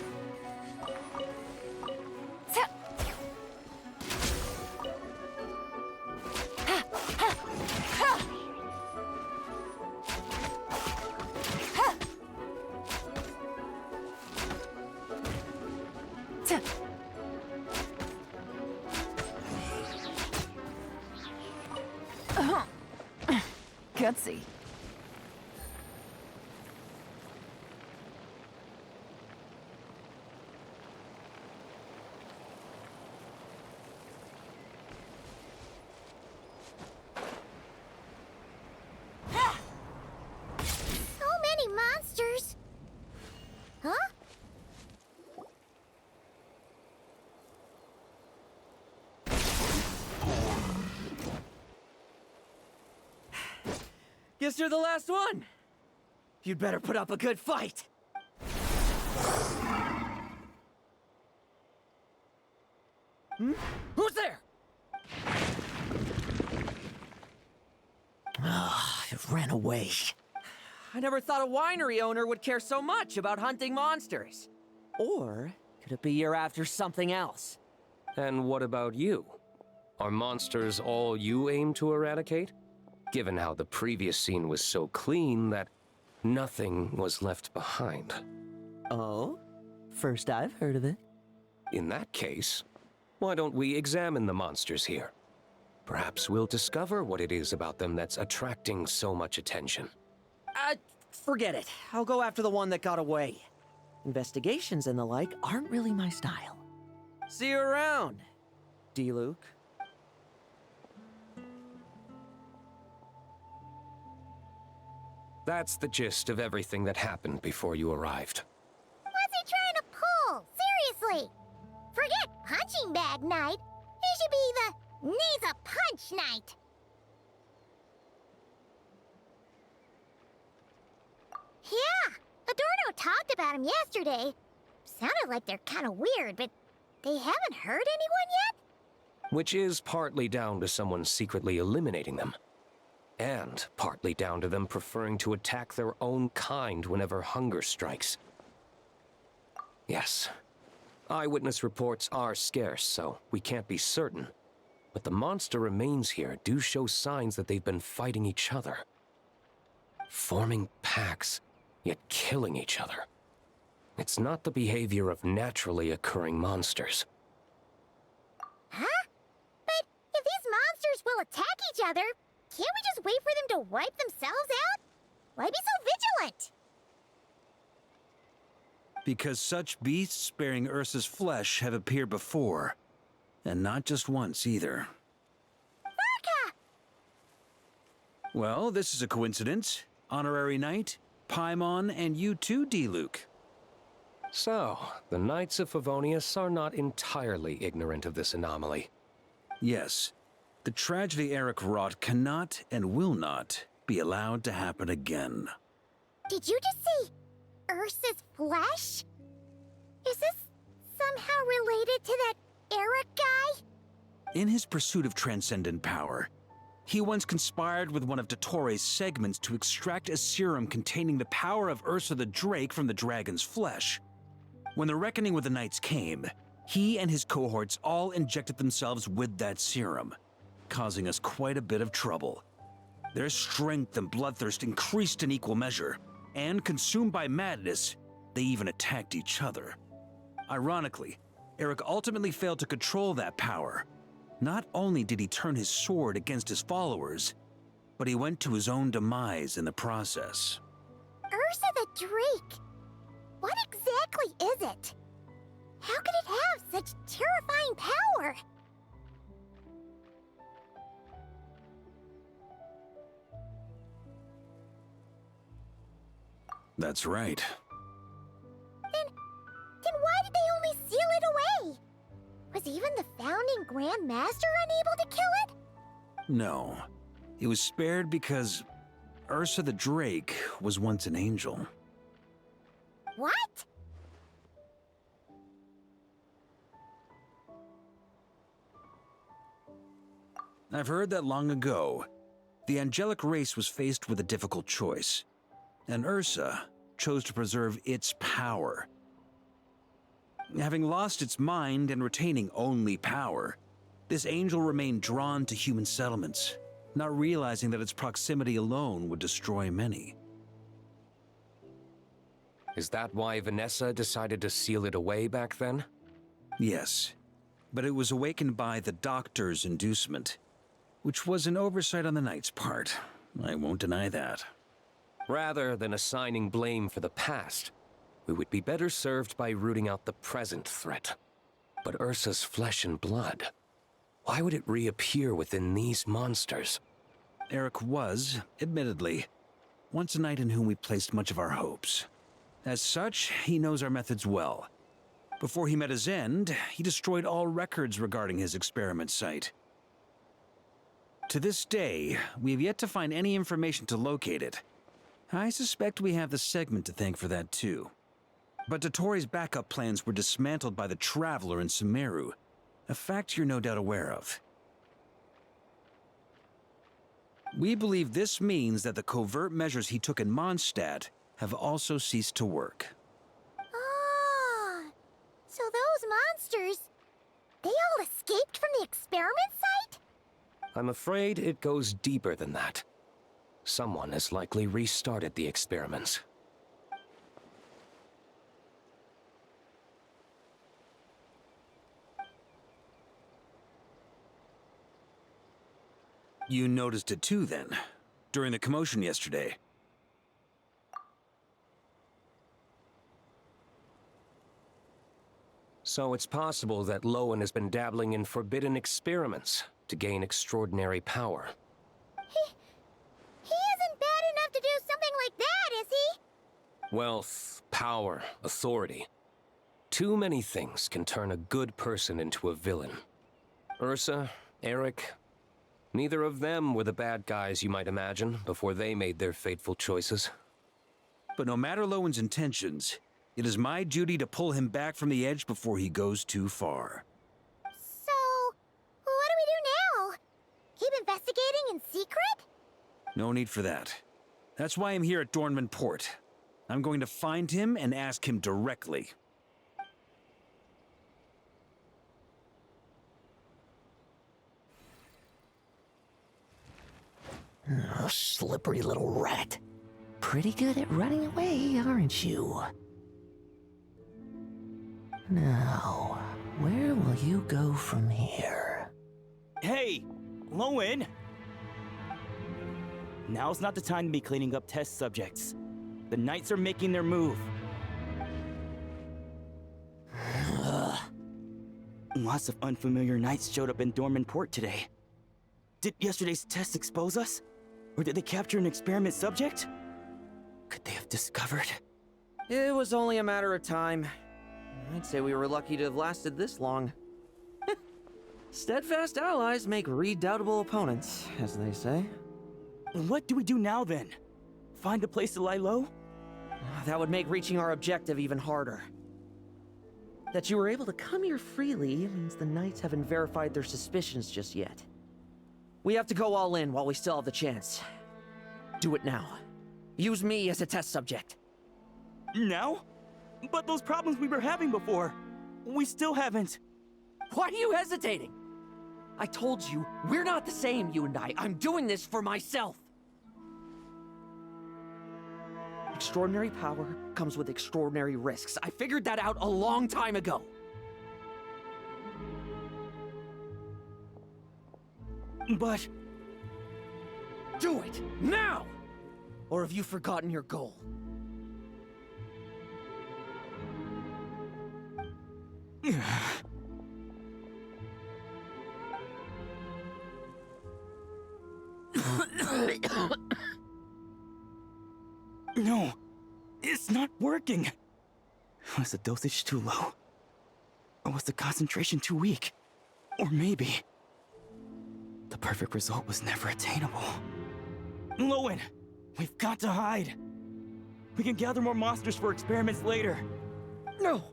Ta. Ha, ha, ha. Ha. Ta. Gutsy.
So many monsters! Huh?
Guess you're the last one. You'd better put up a good fight. Hmm? Who's there?
It ran away. I never thought a winery owner would care so much about hunting monsters. Or could it be you're after something else?
And what about you? Are monsters all you aim to eradicate? Given how the previous scene was so clean that nothing was left behind.
Oh? First I've heard of it.
In that case, why don't we examine the monsters here? Perhaps we'll discover what it is about them that's attracting so much attention.
Forget it. I'll go after the one that got away. Investigations and the like aren't really my style. See you around, D-Luke.
That's the gist of everything that happened before you arrived.
What's he trying to pull? Seriously! Forget punching bag night. It should be the needs a punch night. Yeah, Adorno talked about him yesterday. Sounded like they're kind of weird, but they haven't hurt anyone yet?
Which is partly down to someone secretly eliminating them. And partly down to them preferring to attack their own kind whenever hunger strikes. Yes, eyewitness reports are scarce, so we can't be certain. But the monster remains here do show signs that they've been fighting each other. Forming packs, yet killing each other. It's not the behavior of naturally occurring monsters.
Huh? But if these monsters will attack each other, can't we just wait for them to wipe themselves out? Why be so vigilant?
Because such beasts bearing Ursa's flesh have appeared before. And not just once, either.
Varka!
Well, this is a coincidence. Honorary Knight, Paimon, and you too, D-Luke.
So, the Knights of Favonius are not entirely ignorant of this anomaly.
Yes, the tragedy Eric wrought cannot and will not be allowed to happen again.
Did you just say Ursa's flesh? Is this somehow related to that Eric guy?
In his pursuit of transcendent power, he once conspired with one of Dottoro's segments to extract a serum containing the power of Ursa the Drake from the dragon's flesh. When the reckoning with the Knights came, he and his cohorts all injected themselves with that serum, causing us quite a bit of trouble. Their strength and bloodthirst increased in equal measure, and consumed by madness, they even attacked each other. Ironically, Eric ultimately failed to control that power. Not only did he turn his sword against his followers, but he went to his own demise in the process.
Ursa the Drake? What exactly is it? How could it have such terrifying power?
That's right.
Then why did they only seal it away? Was even the founding Grand Master unable to kill it?
No, it was spared because Ursa the Drake was once an angel.
What?
I've heard that long ago, the angelic race was faced with a difficult choice, and Ursa chose to preserve its power. Having lost its mind and retaining only power, this angel remained drawn to human settlements, not realizing that its proximity alone would destroy many.
Is that why Vanessa decided to seal it away back then?
Yes, but it was awakened by the Doctor's inducement, which was an oversight on the Knight's part. I won't deny that.
Rather than assigning blame for the past, we would be better served by rooting out the present threat. But Ursa's flesh and blood, why would it reappear within these monsters?
Eric was, admittedly, once a knight in whom we placed much of our hopes. As such, he knows our methods well. Before he met his end, he destroyed all records regarding his experiment site. To this day, we have yet to find any information to locate it. I suspect we have the segment to thank for that too. But Dottoro's backup plans were dismantled by the Traveler in Sumeru, a fact you're no doubt aware of. We believe this means that the covert measures he took in Mondstadt have also ceased to work.
Ah, so those monsters, they all escaped from the experiment site?
I'm afraid it goes deeper than that. Someone has likely restarted the experiments.
You noticed it too, then, during the commotion yesterday.
So it's possible that Lohen has been dabbling in forbidden experiments to gain extraordinary power.
He isn't bad enough to do something like that, is he?
Wealth, power, authority. Too many things can turn a good person into a villain. Ursa, Eric, neither of them were the bad guys you might imagine before they made their fateful choices.
But no matter Lowen's intentions, it is my duty to pull him back from the edge before he goes too far.
So, what do we do now? Keep investigating in secret?
No need for that. That's why I'm here at Dornman Port. I'm going to find him and ask him directly.
Oh, slippery little rat. Pretty good at running away, aren't you? Now, where will you go from here?
Hey, Lohen! Now's not the time to be cleaning up test subjects. The Knights are making their move. Lots of unfamiliar Knights showed up in Dorman Port today. Did yesterday's test expose us? Or did they capture an experiment subject? Could they have discovered?
It was only a matter of time. I'd say we were lucky to have lasted this long. Steadfast allies make redoubtable opponents, as they say.
What do we do now then? Find a place to lie low?
That would make reaching our objective even harder. That you were able to come here freely means the Knights haven't verified their suspicions just yet. We have to go all in while we still have the chance. Do it now. Use me as a test subject.
Now? But those problems we were having before, we still haven't.
Why are you hesitating? I told you, we're not the same, you and I. I'm doing this for myself. Extraordinary power comes with extraordinary risks. I figured that out a long time ago.
But...
do it, now! Or have you forgotten your goal?
No, it's not working. Was the dosage too low? Or was the concentration too weak? Or maybe... the perfect result was never attainable. Lohen, we've got to hide. We can gather more monsters for experiments later.
No.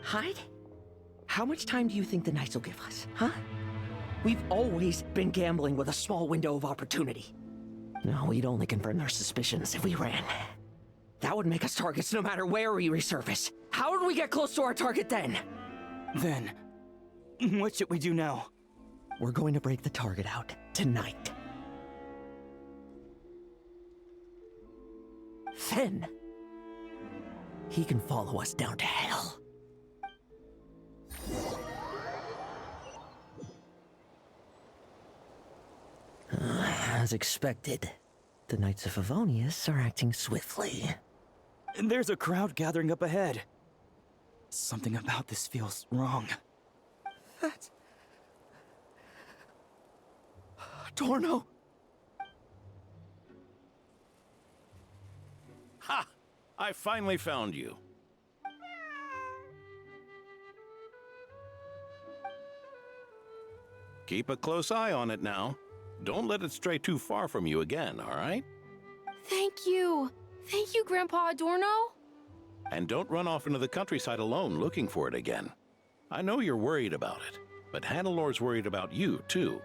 Hide? How much time do you think the Knights will give us, huh? We've always been gambling with a small window of opportunity. No, we'd only confirm their suspicions if we ran. That would make us targets no matter where we resurface. How would we get close to our target then?
Then, what should we do now?
We're going to break the target out tonight. Then, he can follow us down to hell. As expected, the Knights of Favonius are acting swiftly.
And there's a crowd gathering up ahead. Something about this feels wrong.
That's... Dorno!
Ha! I finally found you. Keep a close eye on it now. Don't let it stray too far from you again, all right?
Thank you. Thank you, Grandpa Adorno.
And don't run off into the countryside alone looking for it again. I know you're worried about it, but Hannelor's worried about you, too.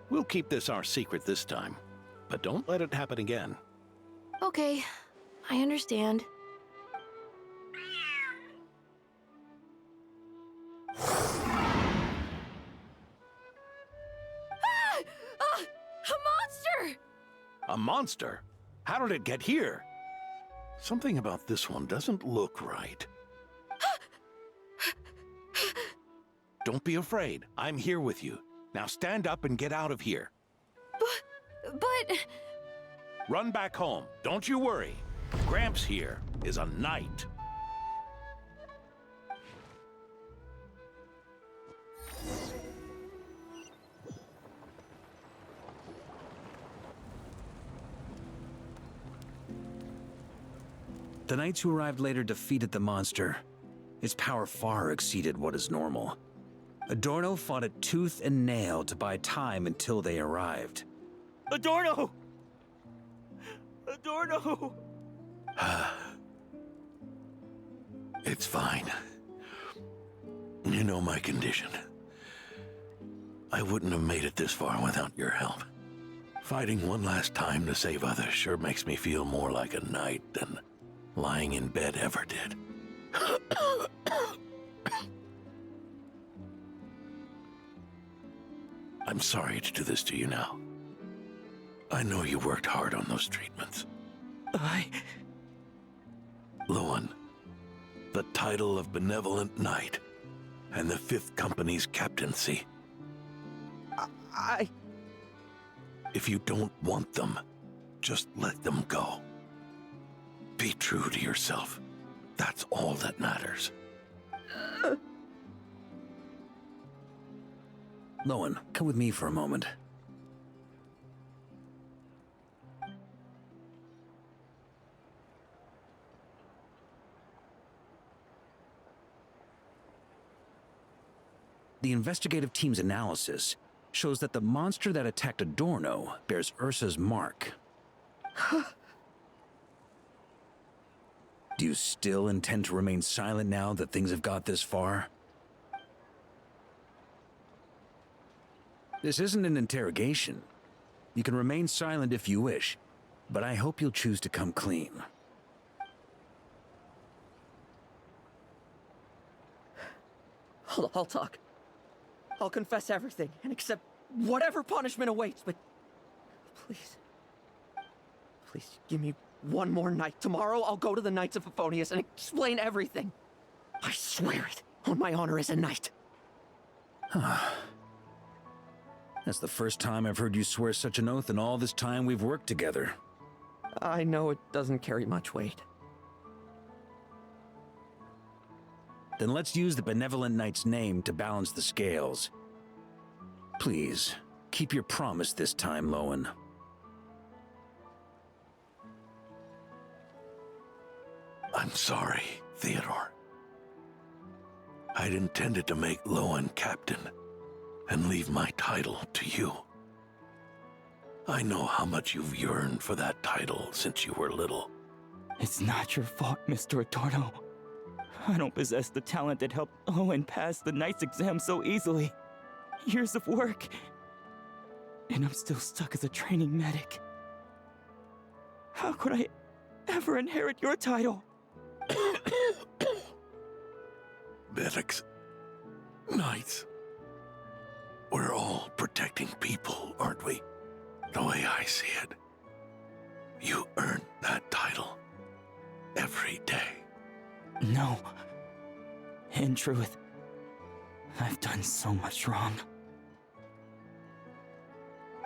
We'll keep this our secret this time, but don't let it happen again.
Okay, I understand. A monster!
A monster? How did it get here? Something about this one doesn't look right. Don't be afraid. I'm here with you. Now stand up and get out of here.
But...
Run back home. Don't you worry. Gramps here is a knight.
The knights who arrived later defeated the monster. Its power far exceeded what is normal. Adorno fought it tooth and nail to buy time until they arrived.
Adorno! Adorno!
It's fine. You know my condition. I wouldn't have made it this far without your help. Fighting one last time to save others sure makes me feel more like a knight than lying in bed ever did. I'm sorry to do this to you now. I know you worked hard on those treatments. Lohen, the title of Benevolent Knight and the 5th Company's captaincy. If you don't want them, just let them go. Be true to yourself. That's all that matters.
Lohen, come with me for a moment. the investigative team's analysis shows that the monster that attacked Adorno bears Ursa's mark. Do you still intend to remain silent now that things have got this far? This isn't an interrogation. You can remain silent if you wish, but I hope you'll choose to come clean.
I'll talk. I'll confess everything and accept whatever punishment awaits, but please, please give me one more night. Tomorrow I'll go to the Knights of Favonius and explain everything. I swear it on my honor as a knight.
That's the first time I've heard you swear such an oath in all this time we've worked together.
I know it doesn't carry much weight.
Then let's use the Benevolent Knight's name to balance the scales. Please, keep your promise this time, Lohen.
I'm sorry, Theodore. I'd intended to make Lohen captain and leave my title to you. I know how much you've yearned for that title since you were little.
It's not your fault, Mr. Adorno. I don't possess the talent that helped Lohen pass the Knight's exam so easily. Years of work. And I'm still stuck as a training medic. How could I ever inherit your title?
Medics, knights, we're all protecting people, aren't we? The way I see it, you earned that title every day.
No. In truth, I've done so much wrong.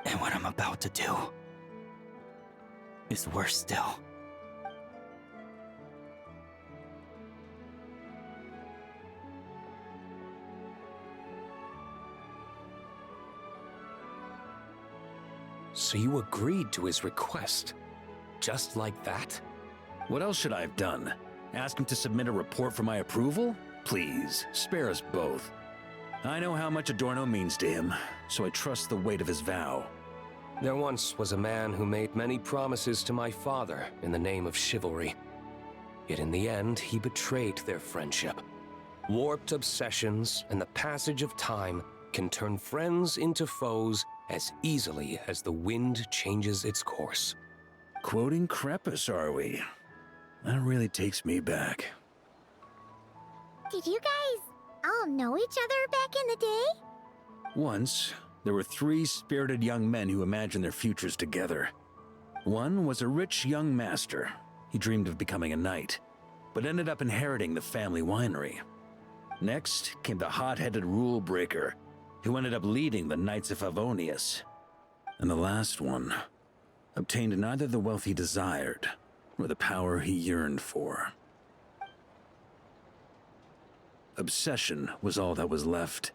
And what I'm about to do is worse still.
So you agreed to his request? Just like that?
What else should I have done? Ask him to submit a report for my approval? Please, spare us both. I know how much Adorno means to him, so I trust the weight of his vow.
There once was a man who made many promises to my father in the name of chivalry. Yet in the end, he betrayed their friendship. Warped obsessions and the passage of time can turn friends into foes as easily as the wind changes its course.
Quoting Crepus, are we? That really takes me back.
Did you guys all know each other back in the day?
Once, there were 3 spirited young men who imagined their futures together. One was a rich young master. He dreamed of becoming a knight, but ended up inheriting the family winery. Next came the hot-headed rule breaker, who ended up leading the Knights of Favonius. And the last one obtained neither the wealth he desired, nor the power he yearned for. Obsession was all that was left,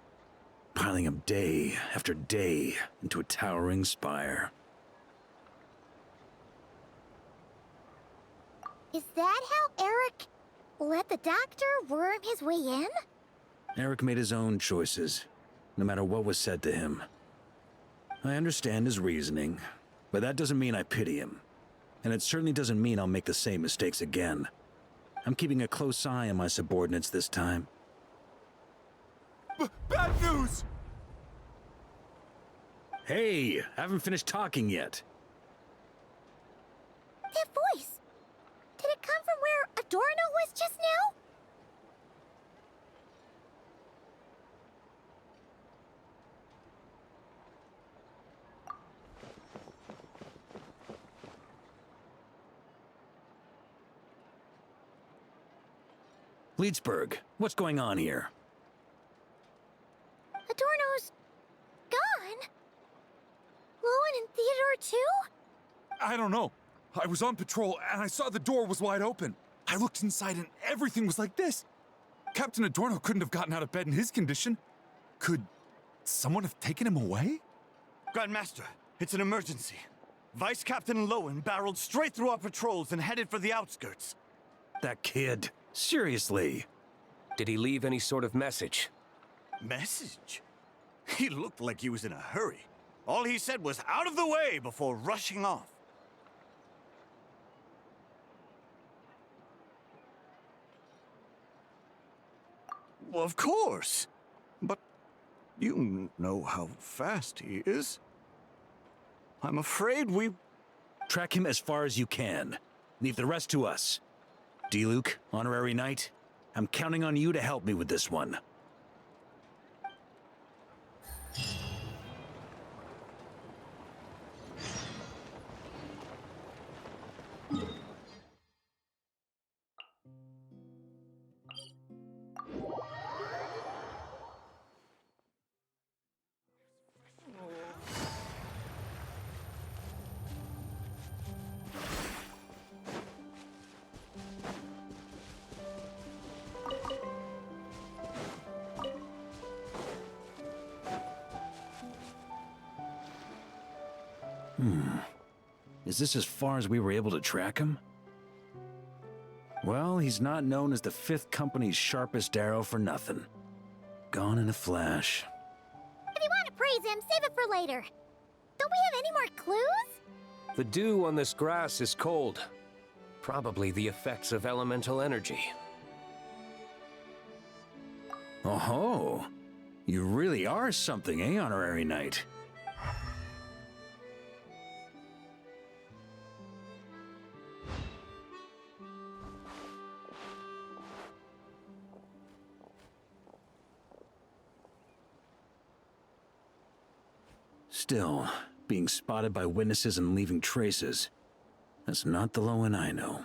piling up day after day into a towering spire.
Is that how Eric let the doctor worm his way in?
Eric made his own choices, no matter what was said to him. I understand his reasoning, but that doesn't mean I pity him. And it certainly doesn't mean I'll make the same mistakes again. I'm keeping a close eye on my subordinates this time.
Bad news!
Hey, haven't finished talking yet.
That voice! Did it come from where Adorno was just now?
Leedsburg, what's going on here?
Adorno's gone? Lohen and Theodore too?
I don't know. I was on patrol and I saw the door was wide open. I looked inside and everything was like this. Captain Adorno couldn't have gotten out of bed in his condition. Could someone have taken him away?
Grandmaster, it's an emergency. Vice Captain Lohen barreled straight through our patrols and headed for the outskirts.
That kid. Seriously.
Did he leave any sort of message?
Message? He looked like he was in a hurry. All he said was out of the way before rushing off. Well, of course. But you know how fast he is. I'm afraid we...
Track him as far as you can. Leave the rest to us. D-Luke, Honorary Knight, I'm counting on you to help me with this one. Is this as far as we were able to track him? Well, he's not known as the 5th Company's sharpest arrow for nothing. Gone in a flash.
If you want to praise him, save it for later. Don't we have any more clues?
The dew on this grass is cold. Probably the effects of elemental energy.
Oh-ho! You really are something, eh, Honorary Knight? Still, being spotted by witnesses and leaving traces, that's not the Lohen I know.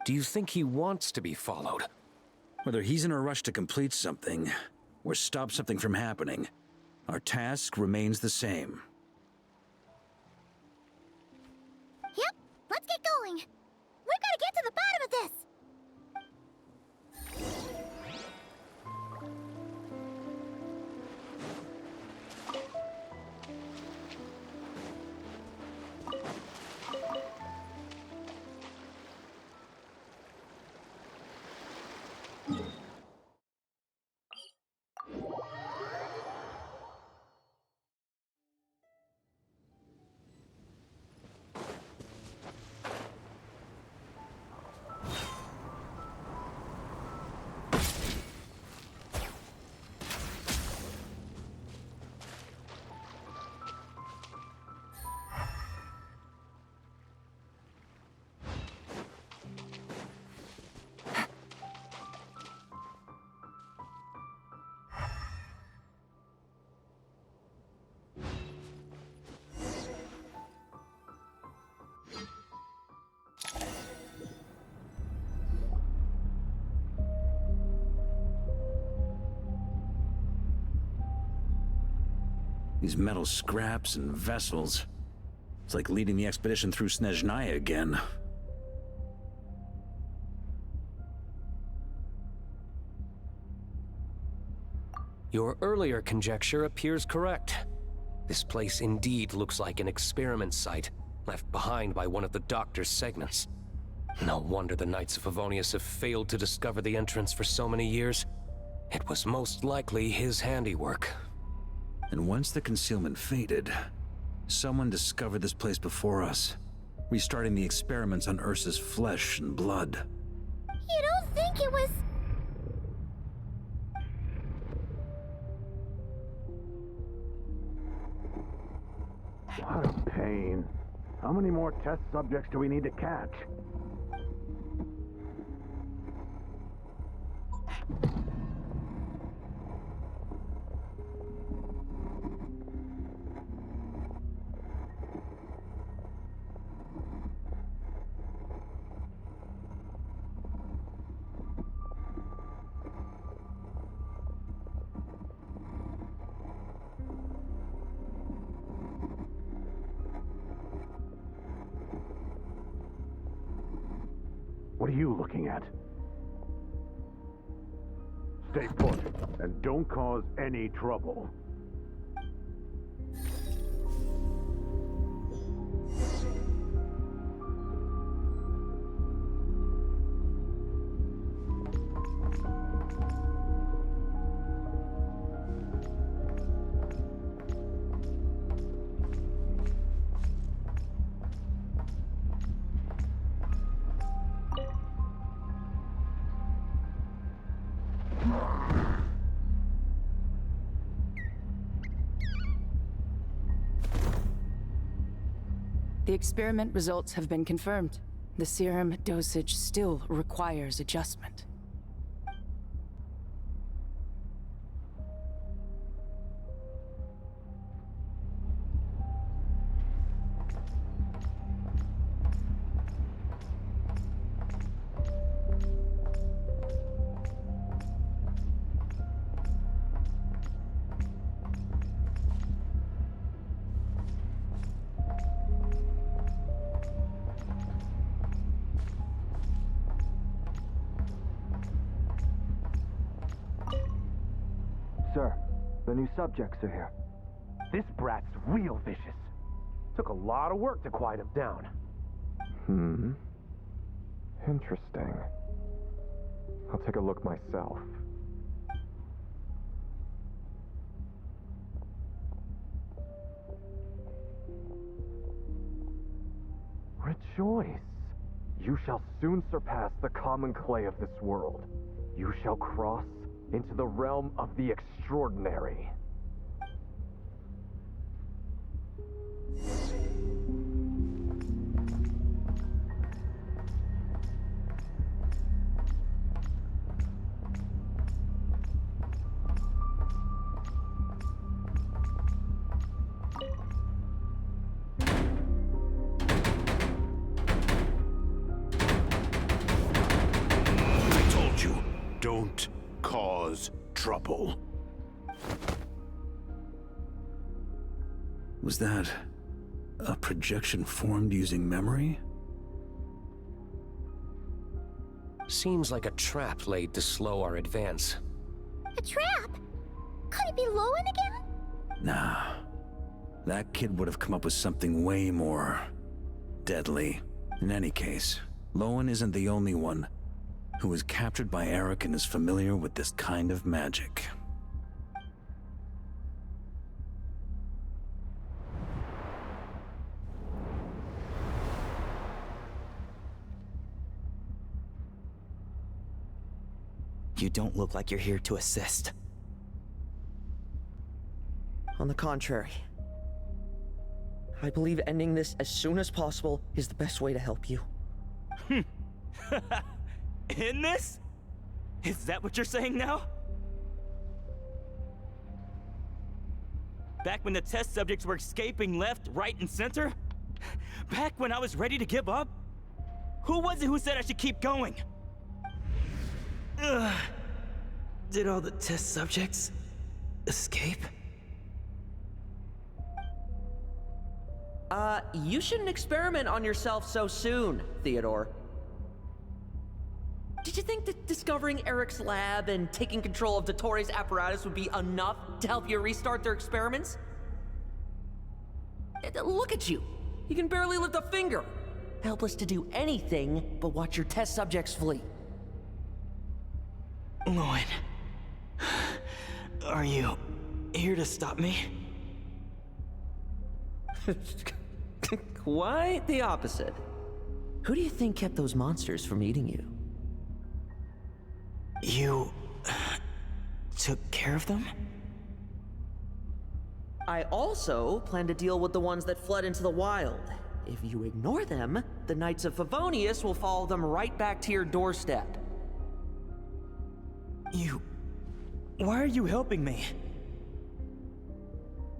Do you think he wants to be followed?
Whether he's in a rush to complete something, or stop something from happening, our task remains the same.
Yep, let's get going. We've got to get to the bottom of this.
These metal scraps and vessels. It's like leading the expedition through Snezhnaya again.
Your earlier conjecture appears correct. This place indeed looks like an experiment site, left behind by one of the Doctor's segments. No wonder the Knights of Favonius have failed to discover the entrance for so many years. It was most likely his handiwork.
And once the concealment faded, someone discovered this place before us, restarting the experiments on Ursa's flesh and blood.
You don't think it was...
What a pain. How many more test subjects do we need to catch? What are you looking at? Stay put, and don't cause any trouble.
The experiment results have been confirmed. The serum dosage still requires adjustment.
Sir, the new subjects are here. This brat's real vicious. Took a lot of work to quiet him down.
Interesting. I'll take a look myself. Rejoice! You shall soon surpass the common clay of this world. You shall cross into the realm of the extraordinary.
I told you, don't cause trouble.
Was that a projection formed using memory?
Seems like a trap laid to slow our advance.
A trap? Could it be Lohen again?
Nah. That kid would have come up with something way more deadly. In any case, Lohen isn't the only one who was captured by Eric and is familiar with this kind of magic.
You don't look like you're here to assist. On the contrary, I believe ending this as soon as possible is the best way to help you.
In this? Is that what you're saying now? Back when the test subjects were escaping left, right, and center? Back when I was ready to give up? Who was it who said I should keep going? Ugh. Did all the test subjects escape?
You shouldn't experiment on yourself so soon, Theodore. Did you think that discovering Eric's lab and taking control of Dottores' apparatus would be enough to help you restart their experiments? Look at you. You can barely lift a finger. Helpless to do anything but watch your test subjects flee.
Lohen, are you here to stop me?
Quite the opposite. Who do you think kept those monsters from eating you?
You took care of them?
I also plan to deal with the ones that fled into the wild. If you ignore them, the Knights of Favonius will follow them right back to your doorstep.
Why are you helping me?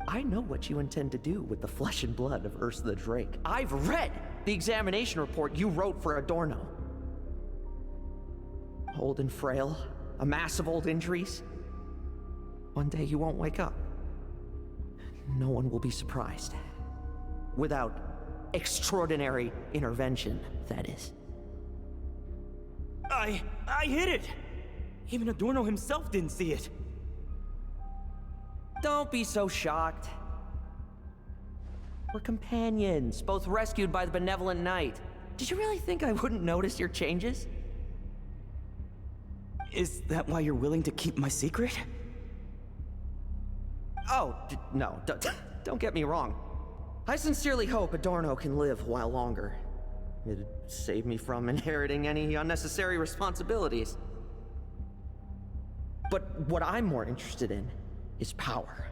I know what you intend to do with the flesh and blood of Ursa the Drake. I've read the examination report you wrote for Adorno. Old and frail, a mass of old injuries. One day you won't wake up. No one will be surprised. Without extraordinary intervention, that is.
I hid it! Even Adorno himself didn't see it.
Don't be so shocked. We're companions, both rescued by the benevolent knight. Did you really think I wouldn't notice your changes?
Is that why you're willing to keep my secret?
Oh, no, don't get me wrong. I sincerely hope Adorno can live a while longer. It'd save me from inheriting any unnecessary responsibilities. But what I'm more interested in is power.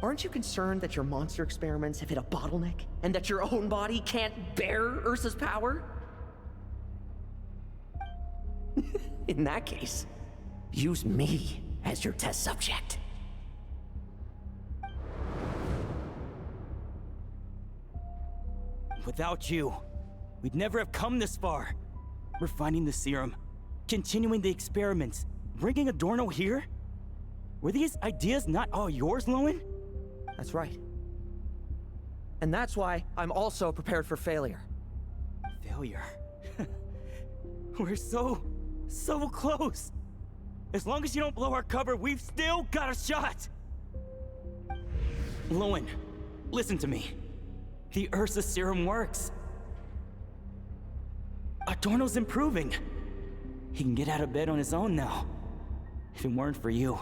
Aren't you concerned that your monster experiments have hit a bottleneck and that your own body can't bear Ursa's power? In that case, use me as your test subject.
Without you, we'd never have come this far. Refining the serum, continuing the experiments, bringing Adorno here? Were these ideas not all yours, Lohen?
That's right. And that's why I'm also prepared for failure.
Failure? We're so close. As long as you don't blow our cover, we've still got a shot. Lohen, listen to me. The Ursa serum works. Adorno's improving. He can get out of bed on his own now. If it weren't for you,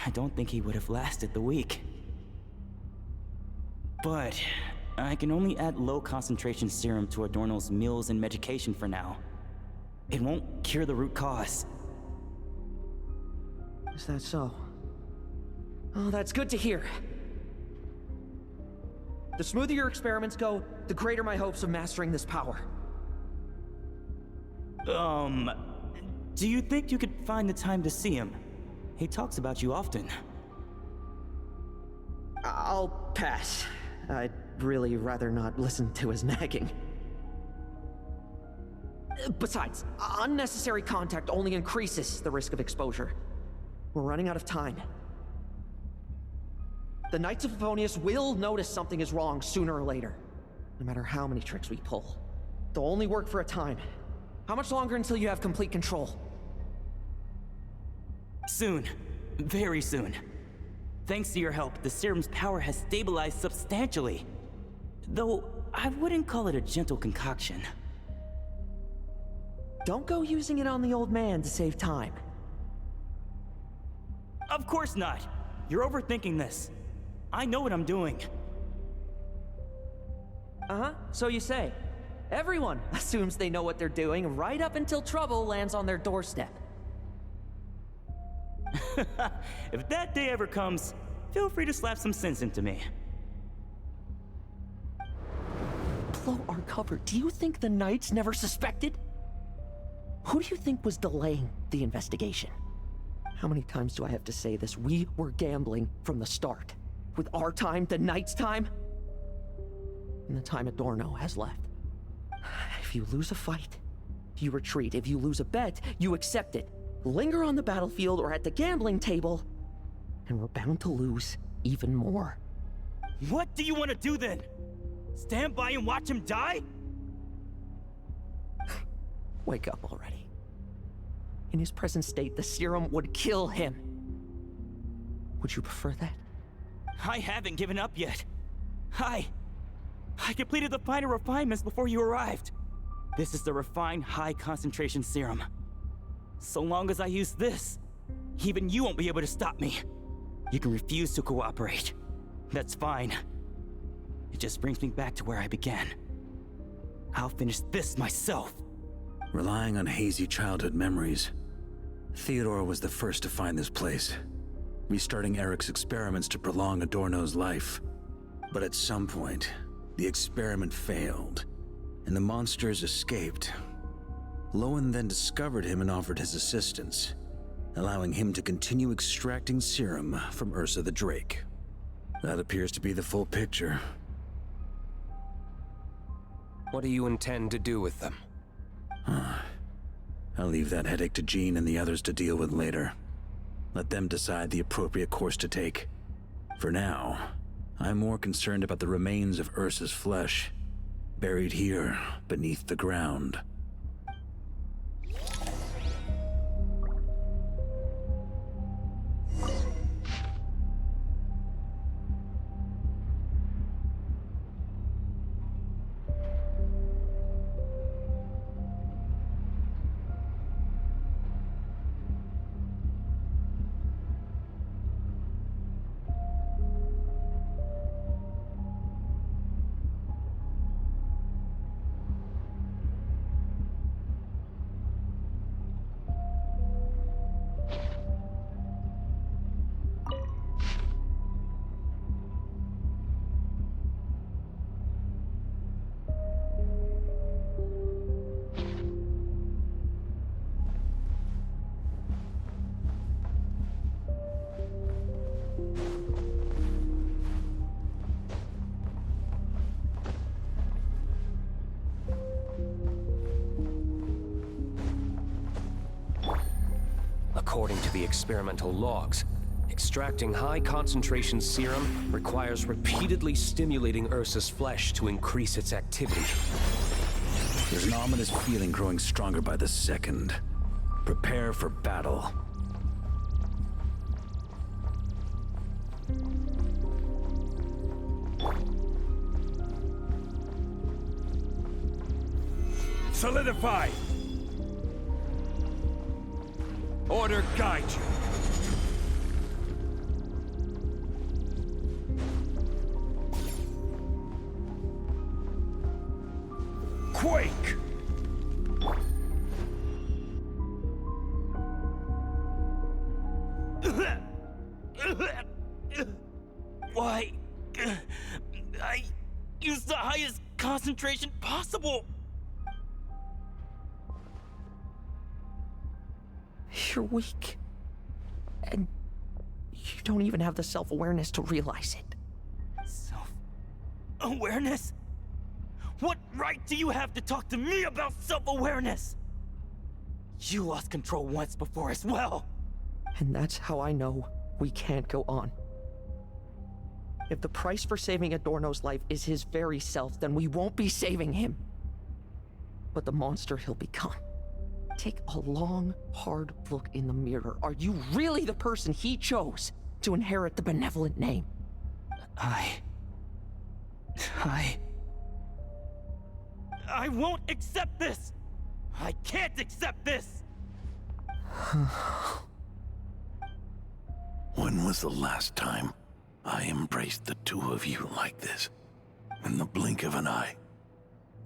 I don't think he would have lasted the week. But I can only add low concentration serum to Adorno's meals and medication for now. It won't cure the root cause.
Is that so? Oh, that's good to hear. The smoother your experiments go, the greater my hopes of mastering this power.
Do you think you could find the time to see him? He talks about you often.
I'll pass. I'd really rather not listen to his nagging. Besides, unnecessary contact only increases the risk of exposure. We're running out of time. The Knights of Favonius will notice something is wrong sooner or later, no matter how many tricks we pull. They'll only work for a time. How much longer until you have complete control?
Soon. Very soon. Thanks to your help, the serum's power has stabilized substantially. Though, I wouldn't call it a gentle concoction.
Don't go using it on the old man to save time.
Of course not. You're overthinking this. I know what I'm doing.
Uh-huh, so you say. Everyone assumes they know what they're doing right up until trouble lands on their doorstep.
If that day ever comes, feel free to slap some sense into me.
Blow our cover. Do you think the Knights never suspected? Who do you think was delaying the investigation? How many times do I have to say this? We were gambling from the start. With our time, the Knights' time, and the time Adorno has left. If you lose a fight, you retreat. If you lose a bet, you accept it. Linger on the battlefield or at the gambling table, and we're bound to lose even more.
What do you want to do then? Stand by and watch him die?
Wake up already. In his present state, the serum would kill him. Would you prefer that?
I haven't given up yet. I completed the final refinements before you arrived. This is the refined high-concentration serum. So long as I use this, even you won't be able to stop me. You can refuse to cooperate. That's fine. It just brings me back to where I began. I'll finish this myself.
Relying on hazy childhood memories, Theodore was the first to find this place, restarting Eric's experiments to prolong Adorno's life. But at some point, the experiment failed, and the monsters escaped. Lohen then discovered him and offered his assistance, allowing him to continue extracting serum from Ursa the Drake. That appears to be the full picture.
What do you intend to do with them?
I'll leave that headache to Jean and the others to deal with later. Let them decide the appropriate course to take. For now, I'm more concerned about the remains of Ursa's flesh, buried here beneath the ground.
According to the experimental logs, extracting high-concentration serum requires repeatedly stimulating Ursa's flesh to increase its activity.
There's an ominous feeling growing stronger by the second. Prepare for battle.
Solidify! Order guide you. Quake!
Why? I used the highest concentration possible.
You're weak. And you don't even have the self-awareness to realize it.
Self-awareness? What right do you have to talk to me about self-awareness? You lost control once before as well.
And that's how I know we can't go on. If the price for saving Adorno's life is his very self, then we won't be saving him, but the monster he'll become. Take a long, hard look in the mirror. Are you really the person he chose to inherit the benevolent name?
I won't accept this! I can't accept this!
When was the last time I embraced the two of you like this? In the blink of an eye.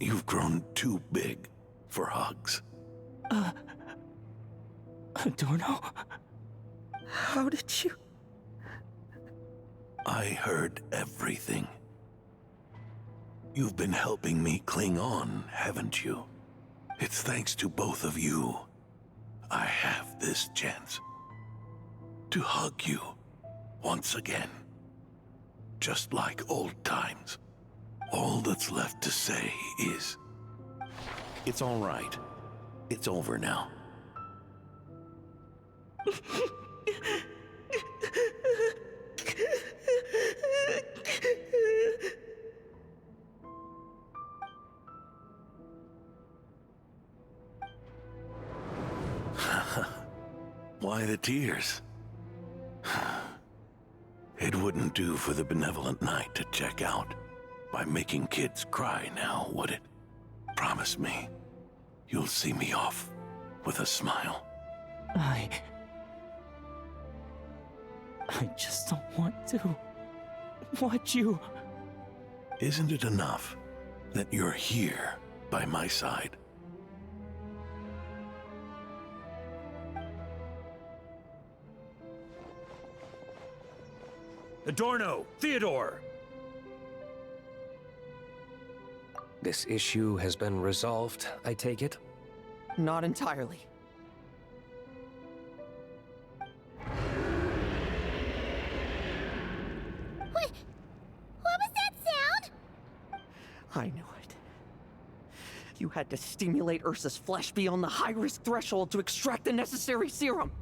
You've grown too big for hugs.
Adorno?
How did you...
I heard everything. You've been helping me cling on, haven't you? It's thanks to both of you I have this chance to hug you once again. Just like old times. All that's left to say is, it's all right. It's over now. Why the tears? It wouldn't do for the benevolent knight to check out by making kids cry now, would it? Promise me, you'll see me off with a smile.
I just don't want to watch you.
Isn't it enough that you're here by my side?
Adorno! Theodore!
This issue has been resolved, I take it?
Not entirely.
What was that sound?
I knew it. You had to stimulate Ursa's flesh beyond the high-risk threshold to extract the necessary serum.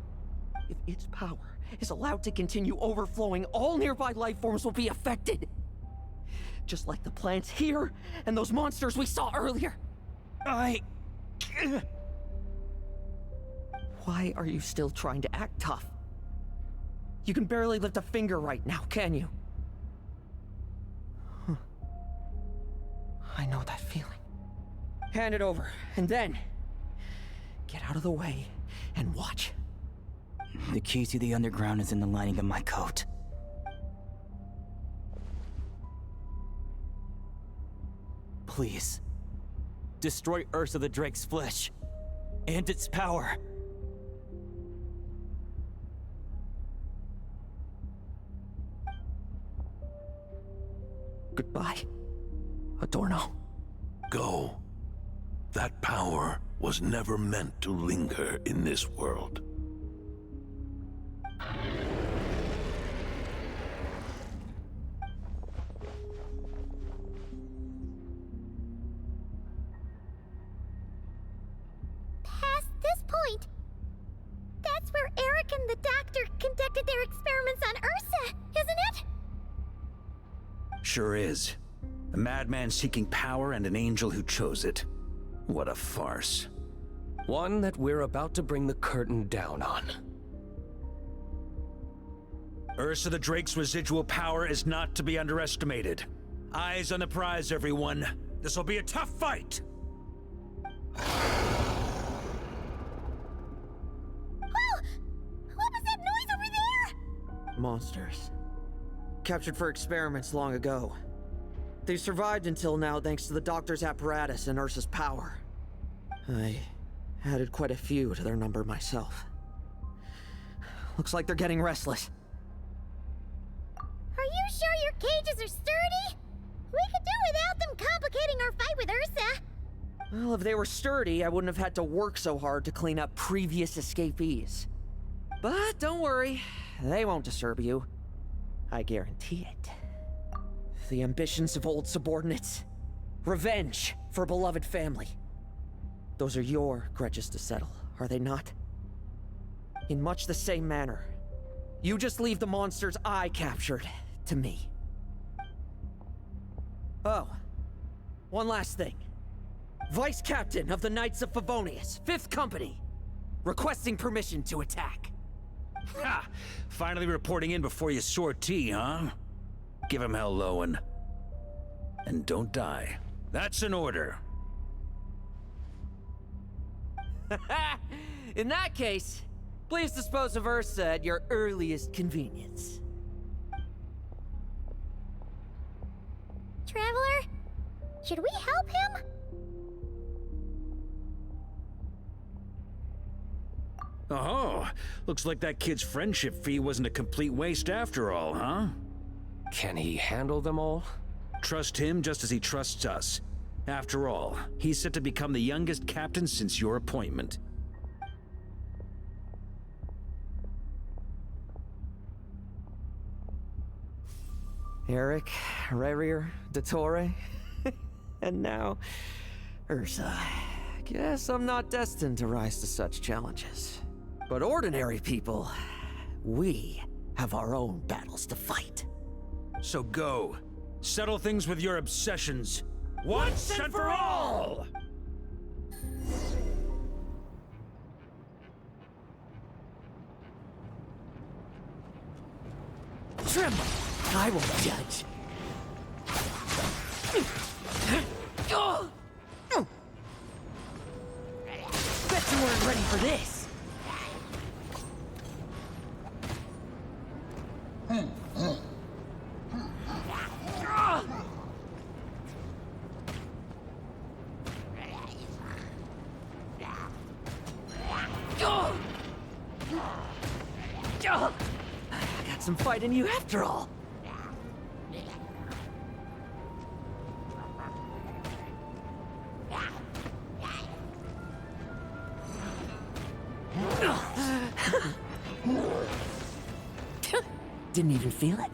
If its power is allowed to continue overflowing, all nearby life forms will be affected. Just like the plants here and those monsters we saw earlier. Why are you still trying to act tough? You can barely lift a finger right now, can you? I know that feeling. Hand it over, and then get out of the way and watch.
The key to the underground is in the lining of my coat. Please, destroy Ursa the Drake's flesh and its power.
Goodbye, Adorno.
Go. That power was never meant to linger in this world.
Past this point, that's where their experiments on Ursa, isn't it?
Sure is. A madman seeking power and an angel who chose it. What a farce.
One that we're about to bring the curtain down on.
Ursa the Drake's residual power is not to be underestimated. Eyes on the prize, everyone. This'll be a tough fight!
Oh! What was that noise over there?
Monsters. Captured for experiments long ago. They've survived until now thanks to the doctor's apparatus and Ursa's power. I added quite a few to their number myself. Looks like they're getting restless.
Are you sure your cages are sturdy? We could do without them complicating our fight with Ursa.
Well, if they were sturdy, I wouldn't have had to work so hard to clean up previous escapees. But don't worry, they won't disturb you. I guarantee it. The ambitions of old subordinates. Revenge for a beloved family. Those are your grudges to settle, are they not? In much the same manner, you just leave the monsters I captured to me. Oh, one last thing. Vice Captain of the Knights of Favonius, 5th Company, requesting permission to attack.
Ha! Finally reporting in before you sortie, huh? Give him hell, Lohen. And don't die. That's an order.
In that case, please dispose of Ursa at your earliest convenience.
Traveler, should we help him?
Oh, looks like that kid's friendship fee wasn't a complete waste after all, huh?
Can he handle them all?
Trust him just as he trusts us. After all, he's set to become the youngest captain since your appointment.
Eric, Rerir, Dottore, and now Ursa. Guess I'm not destined to rise to such challenges. But ordinary people, we have our own battles to fight.
So go. Settle things with your obsessions. Once and for all!
Tremble! I won't judge. Bet you weren't ready for this.
Got some fight in you after all.
Didn't even feel it.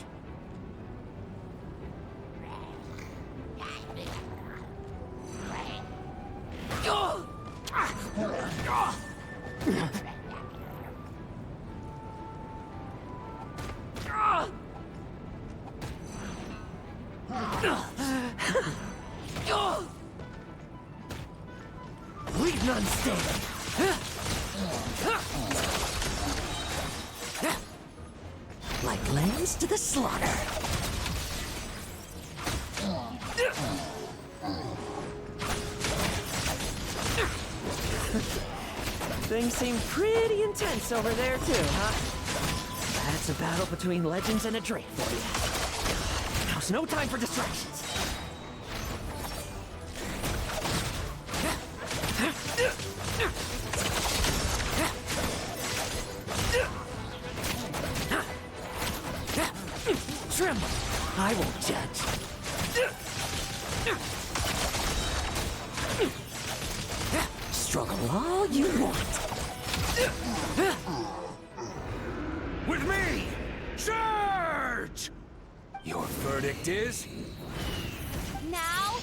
Leave none standing.
Like lambs to the slaughter.
Things seem pretty intense over there too, huh? That's a battle between legends and a Drake for you. Now's no time for distractions.
Tremble! I won't judge. Struggle all you want.
With me! Charge! Your verdict is?
Now,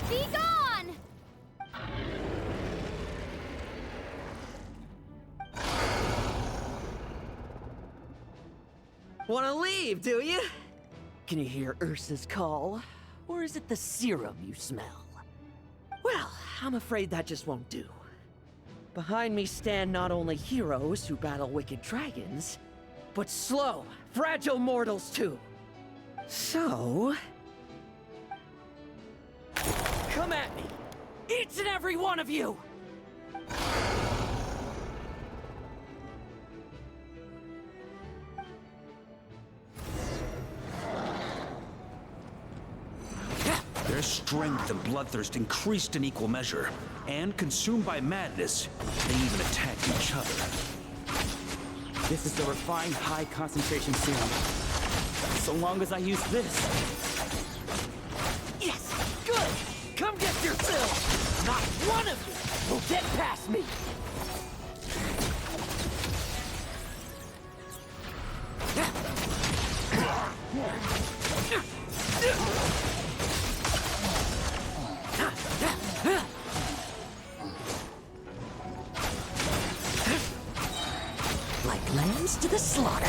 be gone!
Wanna leave, do you? Can you hear Ursa's call? Or is it the serum you smell? Well, I'm afraid that just won't do. Behind me stand not only heroes who battle wicked dragons, but slow, fragile mortals too. So... come at me! Each and every one of you!
Their strength and bloodthirst increased in equal measure, and consumed by madness, they even attacked each other.
This is the refined high-concentration serum. So long as I use this.
Yes! Good! Come get your fill! Not one of you will get past me! Like lambs to the slaughter.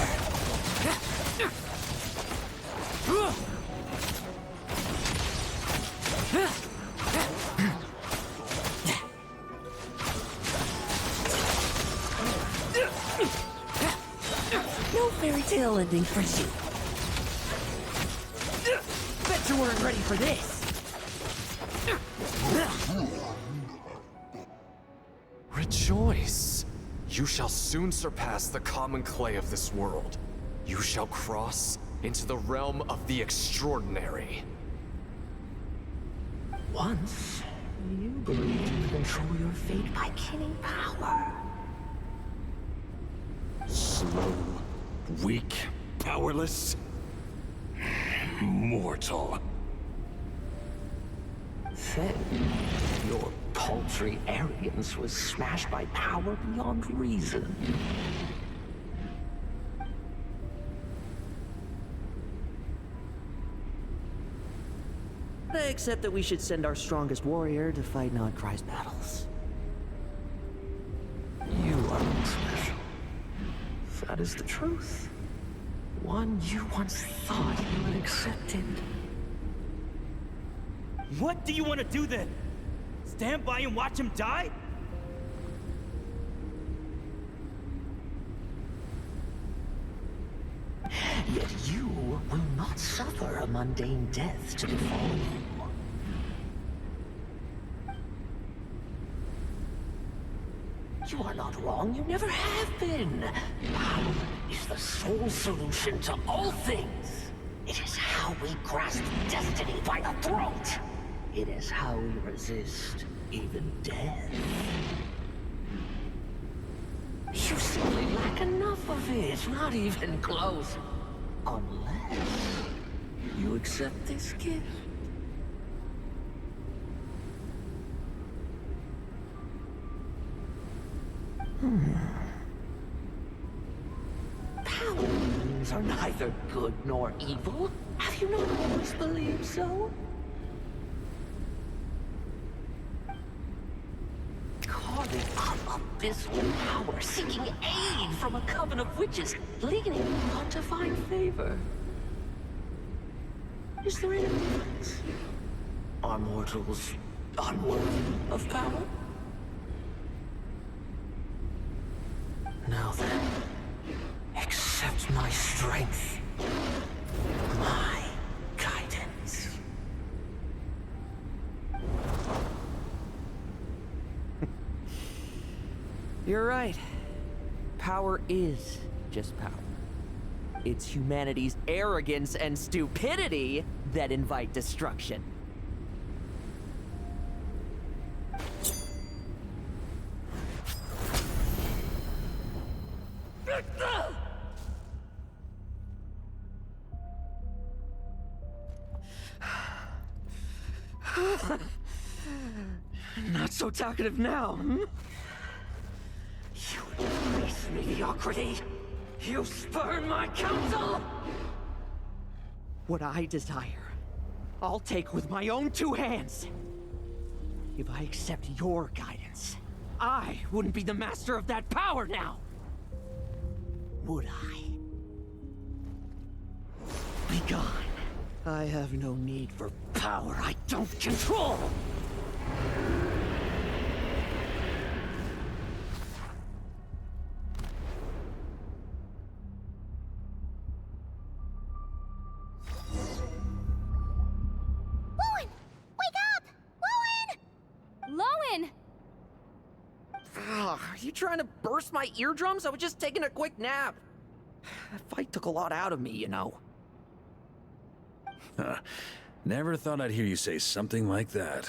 No fairy tale ending for you. Bet you weren't ready for this.
Rejoice! You shall soon surpass the common clay of this world. You shall cross into the realm of the extraordinary.
Once, you believed you could control your fate by killing power.
Slow, weak, powerless, mortal.
Then, your paltry arrogance was smashed by power beyond reason. Except that we should send our strongest warrior to fight Nodcry's battles. You are not special. That is the truth. One you once thought you had accepted.
What do you want to do then? Stand by and watch him die?
Yet you will not suffer a mundane death to befall you. You are not wrong, you never have been. Power is the sole solution to all things. It is how we grasp destiny by the throat. It is how we resist even death. You simply lack enough of it, not even close. Unless you accept this gift. Powers are neither good nor evil. Have you not always believed so? Carving up abysmal power, seeking aid from a coven of witches, leaning on to find favor. Is there any difference? Are mortals unworthy of power? Now then, accept my strength, my guidance. You're right. Power is just power. It's humanity's arrogance and stupidity that invite destruction. Not so talkative now, hmm? You embrace mediocrity. You spurn my counsel. What I desire, I'll take with my own two hands. If I accept your guidance, I wouldn't be the master of that power now. Would I? Be gone. I have no need for power I don't control!
Lohen! Wake up! Lohen!
Lohen!
Are you trying to burst my eardrums? I was just taking a quick nap. That fight took a lot out of me, you know.
Huh. Never thought I'd hear you say something like that.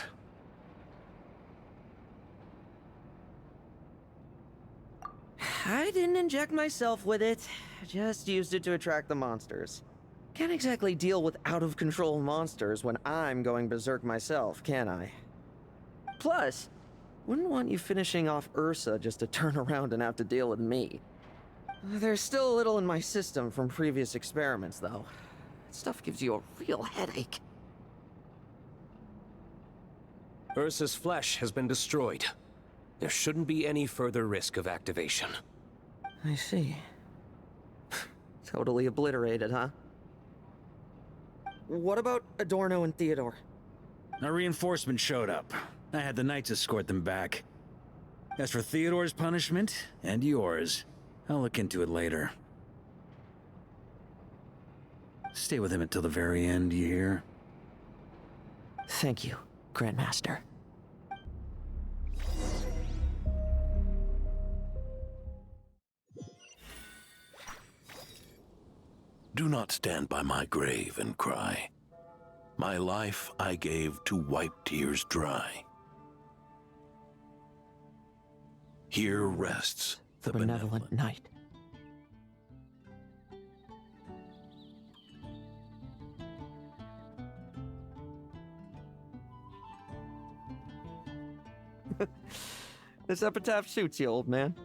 I didn't inject myself with it. Just used it to attract the monsters. Can't exactly deal with out-of-control monsters when I'm going berserk myself, can I? Plus, wouldn't want you finishing off Ursa just to turn around and have to deal with me. There's still a little in my system from previous experiments, though. That stuff gives you a real headache.
Ursa's flesh has been destroyed. There shouldn't be any further risk of activation.
I see. Totally obliterated, huh? What about Adorno and Theodore?
A reinforcement showed up. I had the Knights escort them back. As for Theodore's punishment, and yours, I'll look into it later. Stay with him until the very end, you hear?
Thank you, Grandmaster.
Do not stand by my grave and cry. My life I gave to wipe tears dry. Here rests the
benevolent Knight. This epitaph suits you, old man.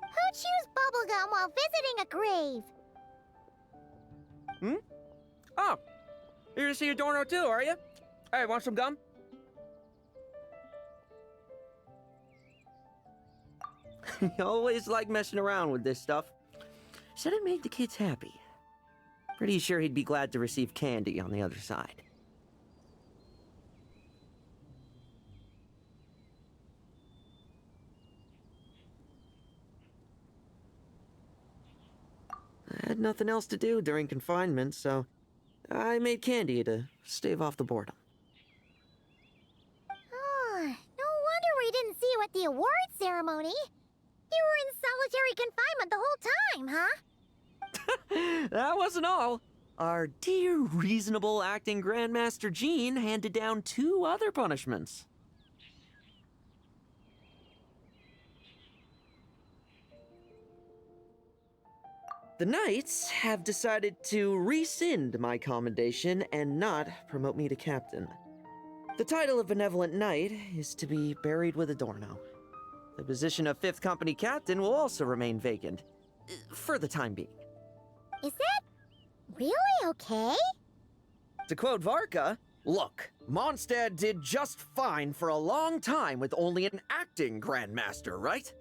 Who chews bubblegum while visiting a grave?
Hmm? Oh, you're to see Adorno too, are you? Hey, want some gum? You always like messing around with this stuff. Said it made the kids happy. Pretty sure he'd be glad to receive candy on the other side. I had nothing else to do during confinement, so I made candy to stave off the boredom.
Oh, no wonder we didn't see you at the award ceremony. You were in solitary confinement the whole time, huh?
That wasn't all. Our dear, reasonable acting Grandmaster Jean handed down 2 other punishments. The Knights have decided to rescind my commendation and not promote me to captain. The title of Benevolent Knight is to be buried with Adorno. The position of 5th Company Captain will also remain vacant, for the time being.
Is that really okay?
To quote Varka, look, Mondstadt did just fine for a long time with only an acting Grandmaster, right?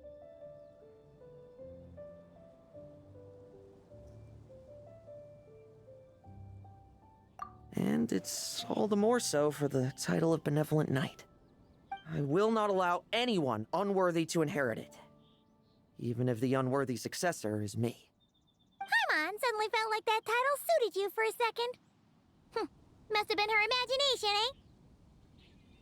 And it's all the more so for the title of Benevolent Knight. I will not allow anyone unworthy to inherit it, even if the unworthy successor is me.
Paimon suddenly felt like that title suited you for a second. Must have been her imagination, eh?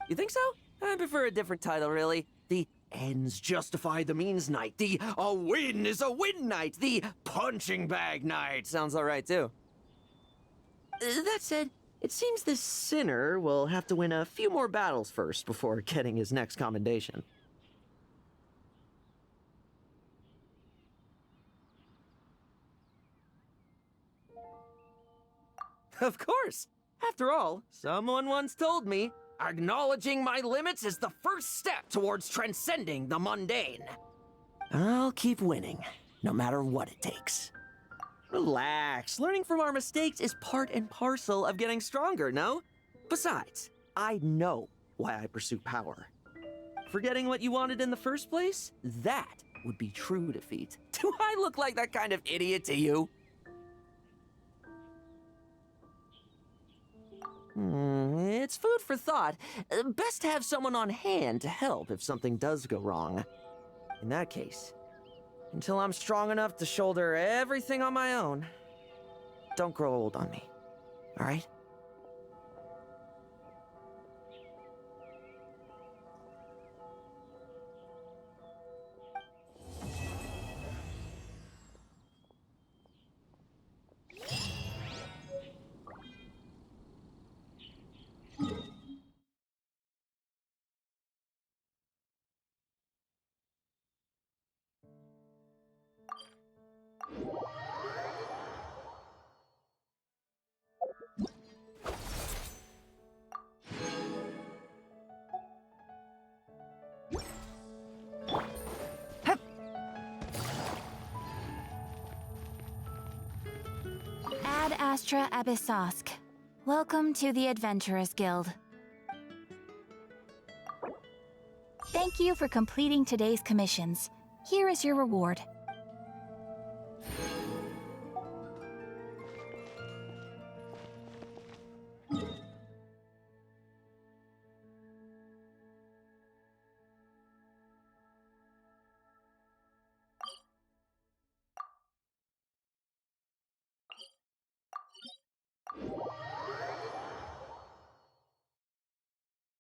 You think so? I prefer a different title, really. The ends justify the means Knight. The a win is a win Knight. The punching bag Knight. Sounds alright, too. That said, it seems this sinner will have to win a few more battles first before getting his next commendation. Of course! After all, someone once told me, acknowledging my limits is the first step towards transcending the mundane. I'll keep winning, no matter what it takes. Relax. Learning from our mistakes is part and parcel of getting stronger, no? Besides, I know why I pursue power. Forgetting what you wanted in the first place? That would be true defeat. Do I look like that kind of idiot to you? It's food for thought. Best to have someone on hand to help if something does go wrong. In that case, until I'm strong enough to shoulder everything on my own, don't grow old on me, all right?
Ad Astra Abyssosk. Welcome to the Adventurers Guild. Thank you for completing today's commissions. Here is your reward.